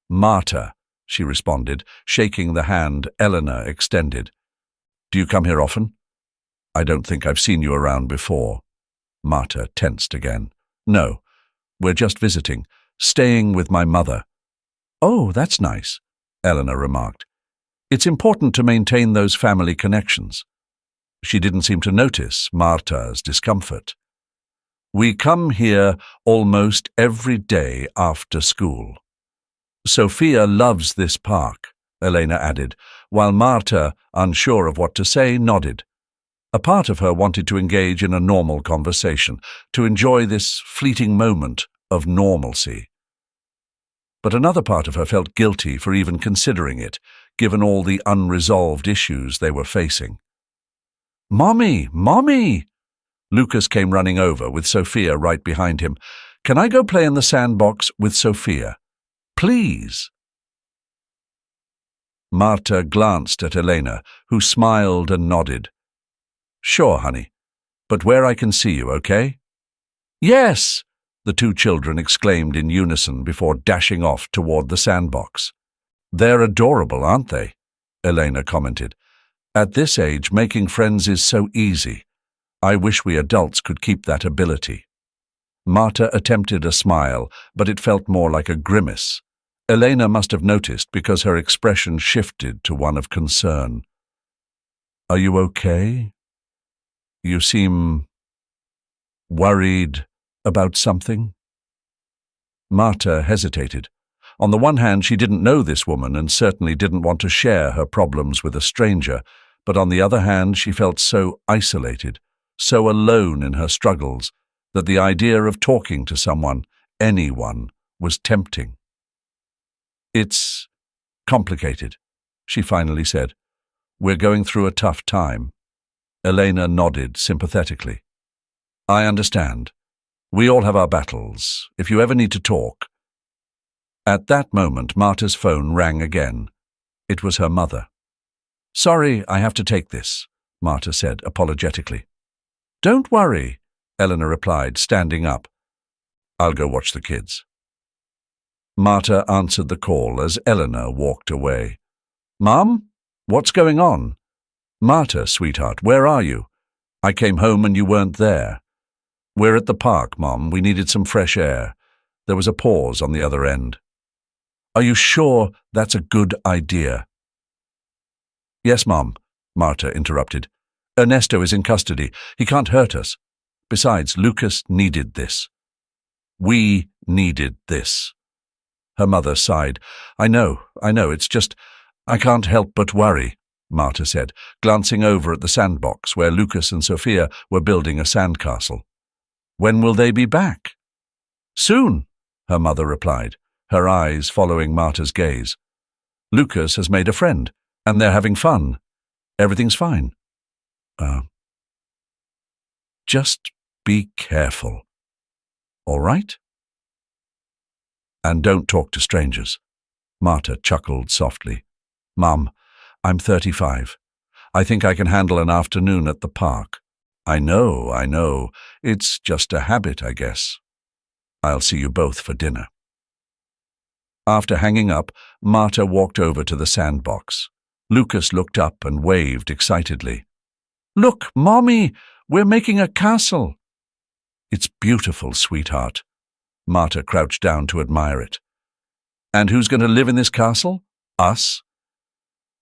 "Marta," she responded, shaking the hand Eleanor extended. "Do you come here often?" "I don't think I've seen you around before." Marta tensed again. "No, we're just visiting, staying with my mother." "Oh, that's nice," Eleanor remarked. "It's important to maintain those family connections." She didn't seem to notice Marta's discomfort. "We come here almost every day after school." "Sophia loves this park," Elena added, while Marta, unsure of what to say, nodded. A part of her wanted to engage in a normal conversation, to enjoy this fleeting moment of normalcy. But another part of her felt guilty for even considering it, given all the unresolved issues they were facing. "Mommy! Mommy!" Lucas came running over, with Sophia right behind him. "Can I go play in the sandbox with Sophia? Please." Marta glanced at Elena, who smiled and nodded. "Sure, honey. But where I can see you, okay?" "Yes!" the two children exclaimed in unison before dashing off toward the sandbox. "They're adorable, aren't they?" Elena commented. At this age, making friends is so easy. I wish we adults could keep that ability. Marta attempted a smile, but it felt more like a grimace. Elena must have noticed because her expression shifted to one of concern. Are you okay? You seem worried about something? Marta hesitated. On the one hand, she didn't know this woman and certainly didn't want to share her problems with a stranger, but on the other hand, she felt so isolated, so alone in her struggles, that the idea of talking to someone, anyone, was tempting. It's complicated, she finally said. We're going through a tough time. Elena nodded sympathetically. I understand. We all have our battles. If you ever need to talk. At that moment, Marta's phone rang again. It was her mother. Sorry, I have to take this, Marta said apologetically. Don't worry, Eleanor replied, standing up. I'll go watch the kids. Marta answered the call as Eleanor walked away. Mom? What's going on? Marta, sweetheart, where are you? I came home and you weren't there. We're at the park, Mom. We needed some fresh air. There was a pause on the other end. Are you sure that's a good idea? Yes, Mom, Marta interrupted. Ernesto is in custody. He can't hurt us. Besides, Lucas needed this. We needed this. Her mother sighed. I know, it's just, I can't help but worry, Marta said, glancing over at the sandbox where Lucas and Sophia were building a sandcastle. When will they be back? Soon, her mother replied, her eyes following Marta's gaze. Lucas has made a friend, and they're having fun. Everything's fine. Just be careful. All right? And don't talk to strangers. Marta chuckled softly. Mum, I'm 35. I think I can handle an afternoon at the park. I know. It's just a habit, I guess. I'll see you both for dinner. After hanging up, Marta walked over to the sandbox. Lucas looked up and waved excitedly. Look, Mommy, we're making a castle. It's beautiful, sweetheart. Marta crouched down to admire it. And who's going to live in this castle? Us?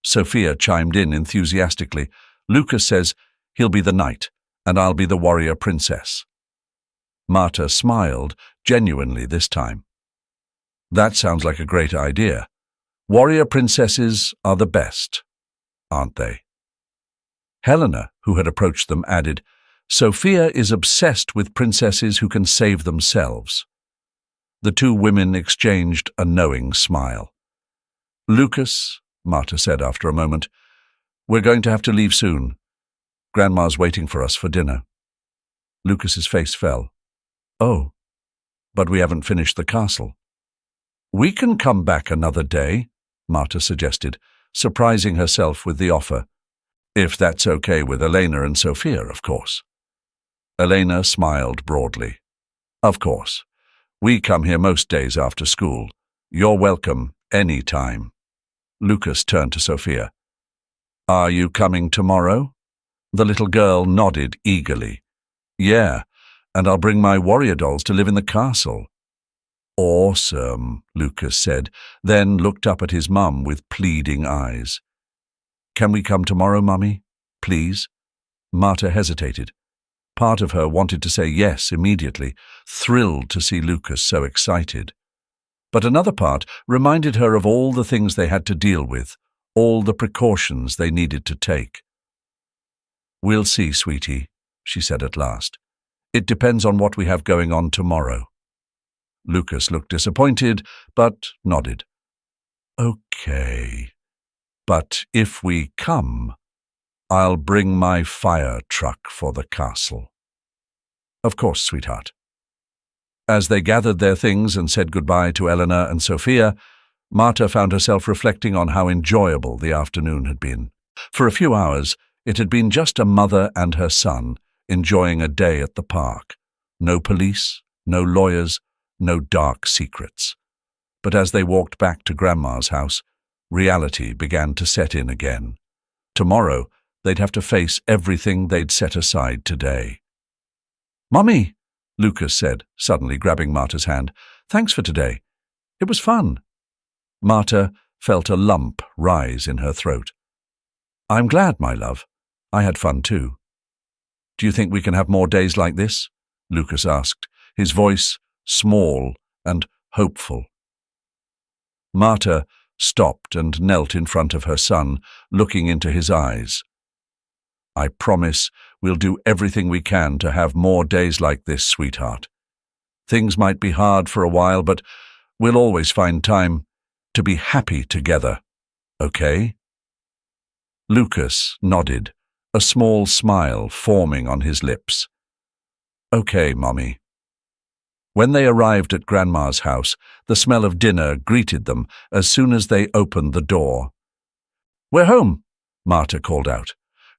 Sophia chimed in enthusiastically. Lucas says he'll be the knight, and I'll be the warrior princess. Marta smiled, genuinely this time. That sounds like a great idea. Warrior princesses are the best, aren't they? Helena, who had approached them, added, Sophia is obsessed with princesses who can save themselves. The two women exchanged a knowing smile. Lucas, Marta said after a moment, we're going to have to leave soon. Grandma's waiting for us for dinner. Lucas's face fell. Oh, but we haven't finished the castle. We can come back another day, Marta suggested, surprising herself with the offer. If that's okay with Elena and Sophia, of course. Elena smiled broadly. Of course. We come here most days after school. You're welcome any time. Lucas turned to Sophia. Are you coming tomorrow? The little girl nodded eagerly. Yeah, and I'll bring my warrior dolls to live in the castle. Awesome, Lucas said, then looked up at his mum with pleading eyes. Can we come tomorrow, Mummy? Please? Marta hesitated. Part of her wanted to say yes immediately, thrilled to see Lucas so excited. But another part reminded her of all the things they had to deal with, all the precautions they needed to take. We'll see, sweetie, she said at last. It depends on what we have going on tomorrow. Lucas looked disappointed, but nodded. Okay. But if we come, I'll bring my fire truck for the castle. Of course, sweetheart. As they gathered their things and said goodbye to Eleanor and Sophia, Marta found herself reflecting on how enjoyable the afternoon had been. For a few hours, it had been just a mother and her son enjoying a day at the park. No police, no lawyers, no dark secrets. But as they walked back to Grandma's house, reality began to set in again. Tomorrow, They'd have to face everything they'd set aside today. "Mummy," Lucas said, suddenly grabbing Marta's hand, "thanks for today. It was fun." Marta felt a lump rise in her throat. "I'm glad, my love. I had fun too." "Do you think we can have more days like this?" Lucas asked, his voice small and hopeful. Marta stopped and knelt in front of her son, looking into his eyes. "I promise we'll do everything we can to have more days like this, sweetheart. Things might be hard for a while, but we'll always find time to be happy together, okay?" Lucas nodded, a small smile forming on his lips. "Okay, Mommy." When they arrived at Grandma's house, the smell of dinner greeted them as soon as they opened the door. "We're home," Marta called out.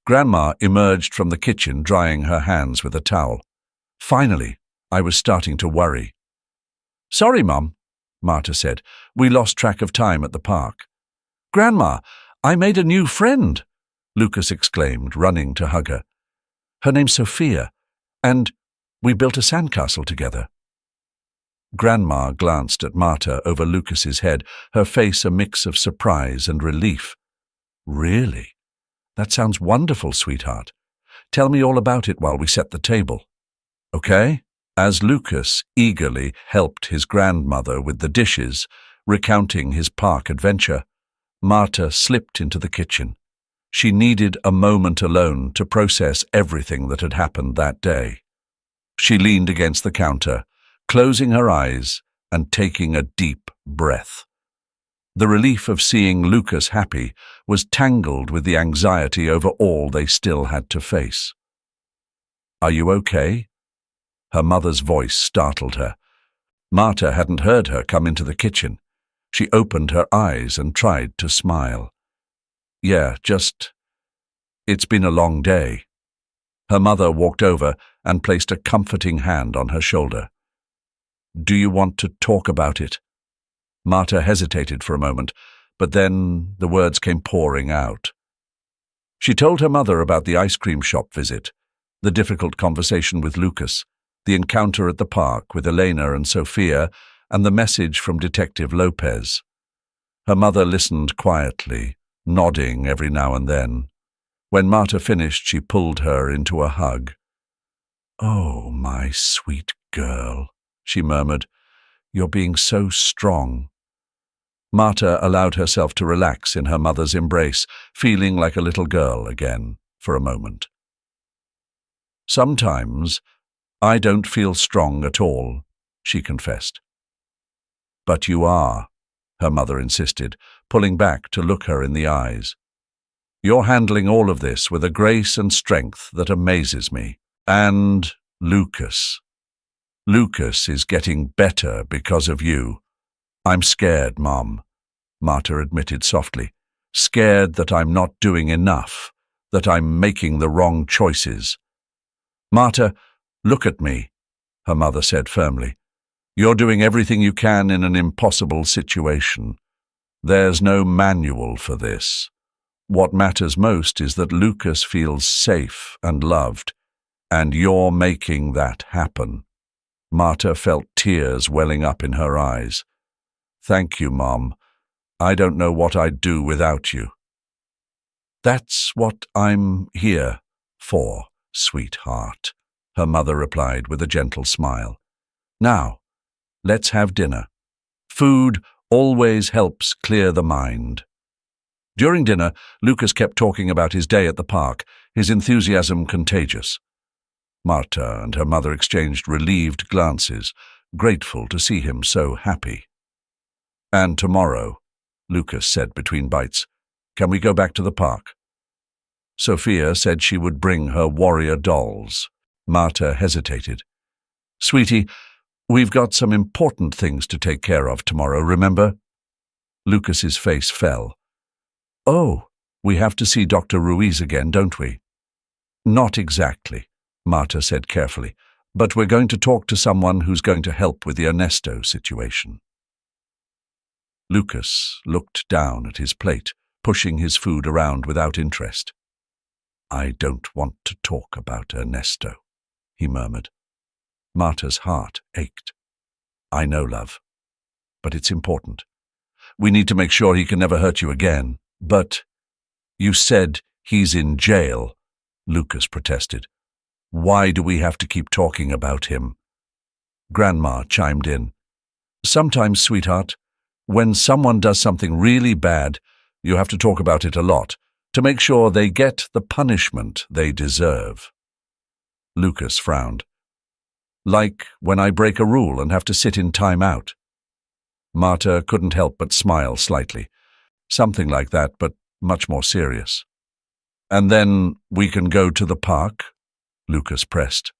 Grandma emerged from the kitchen, drying her hands with a towel. "Finally," I was starting to worry. "Sorry, Mum," Marta said. "We lost track of time at the park." "Grandma, I made a new friend," Lucas exclaimed, running to hug her. "Her name's Sophia, and we built a sandcastle together." Grandma glanced at Marta over Lucas's head, her face a mix of surprise and relief. "Really? That sounds wonderful, sweetheart. Tell me all about it while we set the table." "Okay?" As Lucas eagerly helped his grandmother with the dishes, recounting his park adventure, Marta slipped into the kitchen. She needed a moment alone to process everything that had happened that day. She leaned against the counter, closing her eyes and taking a deep breath. The relief of seeing Lucas happy was tangled with the anxiety over all they still had to face. "Are you okay?" Her mother's voice startled her. Marta hadn't heard her come into the kitchen. She opened her eyes and tried to smile. "Yeah, it's been a long day." Her mother walked over and placed a comforting hand on her shoulder. "Do you want to talk about it?" Marta hesitated for a moment, but then the words came pouring out. She told her mother about the ice cream shop visit, the difficult conversation with Lucas, the encounter at the park with Elena and Sophia, and the message from Detective Lopez. Her mother listened quietly, nodding every now and then. When Marta finished, she pulled her into a hug. "Oh, my sweet girl," she murmured. "You're being so strong." Marta allowed herself to relax in her mother's embrace, feeling like a little girl again for a moment. "Sometimes I don't feel strong at all," she confessed. "But you are," her mother insisted, pulling back to look her in the eyes. "You're handling all of this with a grace and strength that amazes me. And Lucas. Lucas is getting better because of you." "I'm scared, Mom," Marta admitted softly. "Scared that I'm not doing enough, that I'm making the wrong choices." "Marta, look at me," her mother said firmly. "You're doing everything you can in an impossible situation. There's no manual for this. What matters most is that Lucas feels safe and loved, and you're making that happen." Marta felt tears welling up in her eyes. "Thank you, Mom. I don't know what I'd do without you." "That's what I'm here for, sweetheart," her mother replied with a gentle smile. "Now, let's have dinner. Food always helps clear the mind." During dinner, Lucas kept talking about his day at the park, his enthusiasm contagious. Marta and her mother exchanged relieved glances, grateful to see him so happy. "And tomorrow," Lucas said between bites, "can we go back to the park?" Sophia said she would bring her warrior dolls. Marta hesitated. "Sweetie, we've got some important things to take care of tomorrow, remember?" Lucas's face fell. "Oh, we have to see Dr. Ruiz again, don't we?" "Not exactly," Marta said carefully, "but we're going to talk to someone who's going to help with the Ernesto situation." Lucas looked down at his plate, pushing his food around without interest. I don't want to talk about Ernesto, he murmured. Marta's heart ached. I know, love, but it's important. We need to make sure he can never hurt you again. But you said he's in jail, Lucas protested. Why do we have to keep talking about him? Grandma chimed in. Sometimes, sweetheart, when someone does something really bad, you have to talk about it a lot to make sure they get the punishment they deserve. Lucas frowned. Like when I break a rule and have to sit in time out. Marta couldn't help but smile slightly. Something like that, but much more serious. And then we can go to the park? Lucas pressed.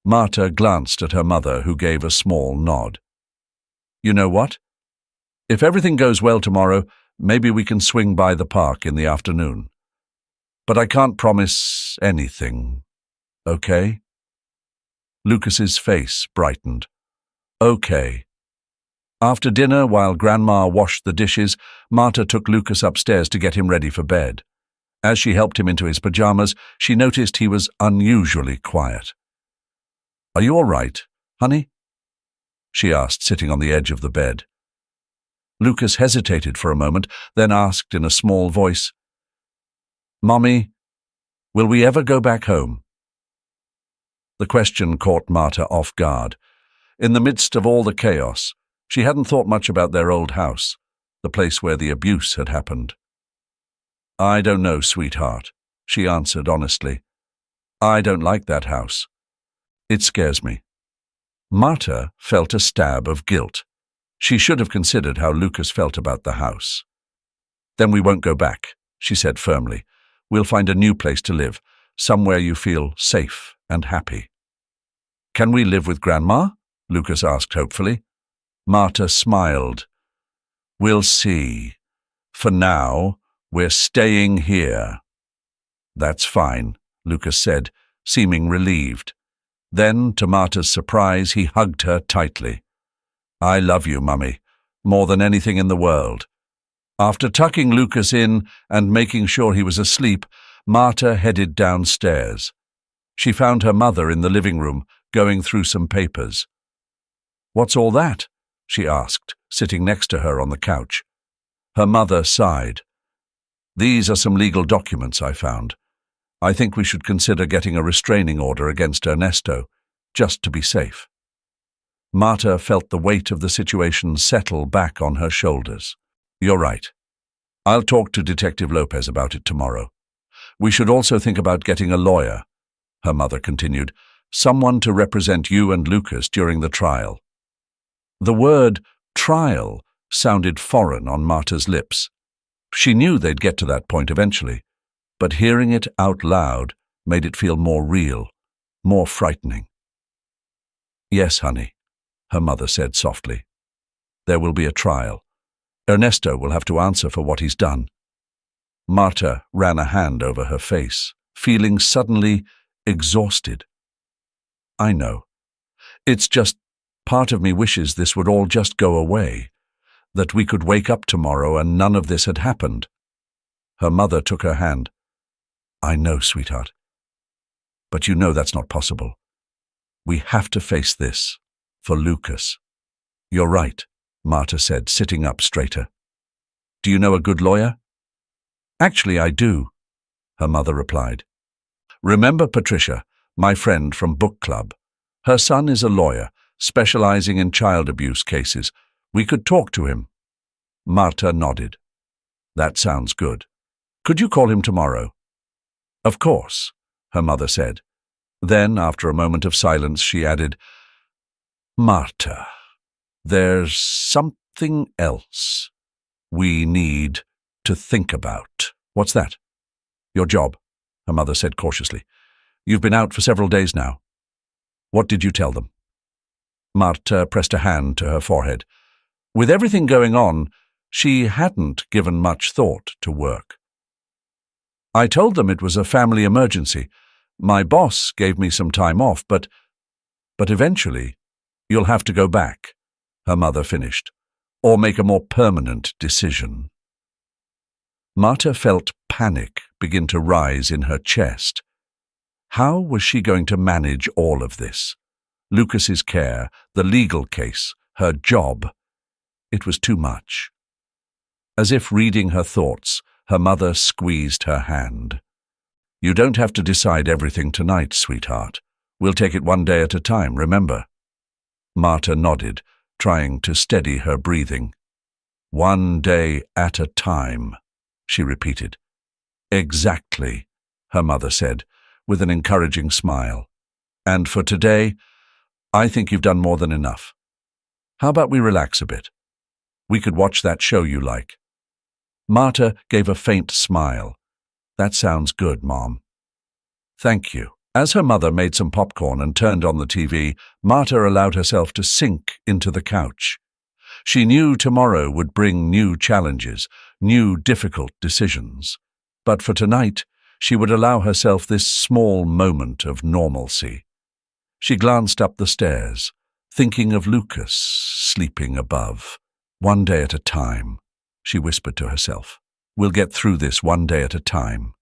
Marta glanced at her mother, who gave a small nod. You know what? If everything goes well tomorrow, maybe we can swing by the park in the afternoon. But I can't promise anything, okay? Lucas's face brightened. Okay. After dinner, while Grandma washed the dishes, Marta took Lucas upstairs to get him ready for bed. As she helped him into his pajamas, she noticed he was unusually quiet. Are you all right, honey? She asked, sitting on the edge of the bed. Lucas hesitated for a moment, then asked in a small voice, Mommy, will we ever go back home? The question caught Marta off guard. In the midst of all the chaos, she hadn't thought much about their old house, the place where the abuse had happened. I don't know, sweetheart, she answered honestly. I don't like that house. It scares me. Marta felt a stab of guilt. She should have considered how Lucas felt about the house. Then we won't go back, she said firmly. We'll find a new place to live, somewhere you feel safe and happy. Can we live with Grandma? Lucas asked hopefully. Marta smiled. We'll see. For now, we're staying here. That's fine, Lucas said, seeming relieved. Then, to Marta's surprise, he hugged her tightly. I love you, Mummy, more than anything in the world. After tucking Lucas in and making sure he was asleep, Marta headed downstairs. She found her mother in the living room, going through some papers. What's all that? She asked, sitting next to her on the couch. Her mother sighed. These are some legal documents I found. I think we should consider getting a restraining order against Ernesto, just to be safe. Marta felt the weight of the situation settle back on her shoulders. You're right. I'll talk to Detective Lopez about it tomorrow. We should also think about getting a lawyer, her mother continued, someone to represent you and Lucas during the trial. The word trial sounded foreign on Marta's lips. She knew they'd get to that point eventually, but hearing it out loud made it feel more real, more frightening. Yes, honey, her mother said softly. There will be a trial. Ernesto will have to answer for what he's done. Marta ran a hand over her face, feeling suddenly exhausted. I know. It's just part of me wishes this would all just go away, that we could wake up tomorrow and none of this had happened. Her mother took her hand. I know, sweetheart. But you know that's not possible. We have to face this, for Lucas. You're right, Marta said, sitting up straighter. Do you know a good lawyer? Actually, I do, her mother replied. Remember Patricia, my friend from book club. Her son is a lawyer, specializing in child abuse cases. We could talk to him. Marta nodded. That sounds good. Could you call him tomorrow? Of course, her mother said. Then, after a moment of silence, she added, Marta, there's something else we need to think about. What's that? Your job, her mother said cautiously. You've been out for several days now. What did you tell them? Marta pressed a hand to her forehead. With everything going on, she hadn't given much thought to work. I told them it was a family emergency. My boss gave me some time off, but eventually you'll have to go back, her mother finished, or make a more permanent decision. Marta felt panic begin to rise in her chest. How was she going to manage all of this? Lucas's care, the legal case, her job. It was too much. As if reading her thoughts, her mother squeezed her hand. "You don't have to decide everything tonight, sweetheart. We'll take it one day at a time, remember?" Marta nodded, trying to steady her breathing. "One day at a time," she repeated. "Exactly," her mother said, with an encouraging smile. "And for today, I think you've done more than enough. How about we relax a bit? We could watch that show you like." Marta gave a faint smile. "That sounds good, Mom." "Thank you." As her mother made some popcorn and turned on the TV, Marta allowed herself to sink into the couch. She knew tomorrow would bring new challenges, new difficult decisions. But for tonight, she would allow herself this small moment of normalcy. She glanced up the stairs, thinking of Lucas sleeping above. "One day at a time," she whispered to herself. "We'll get through this one day at a time."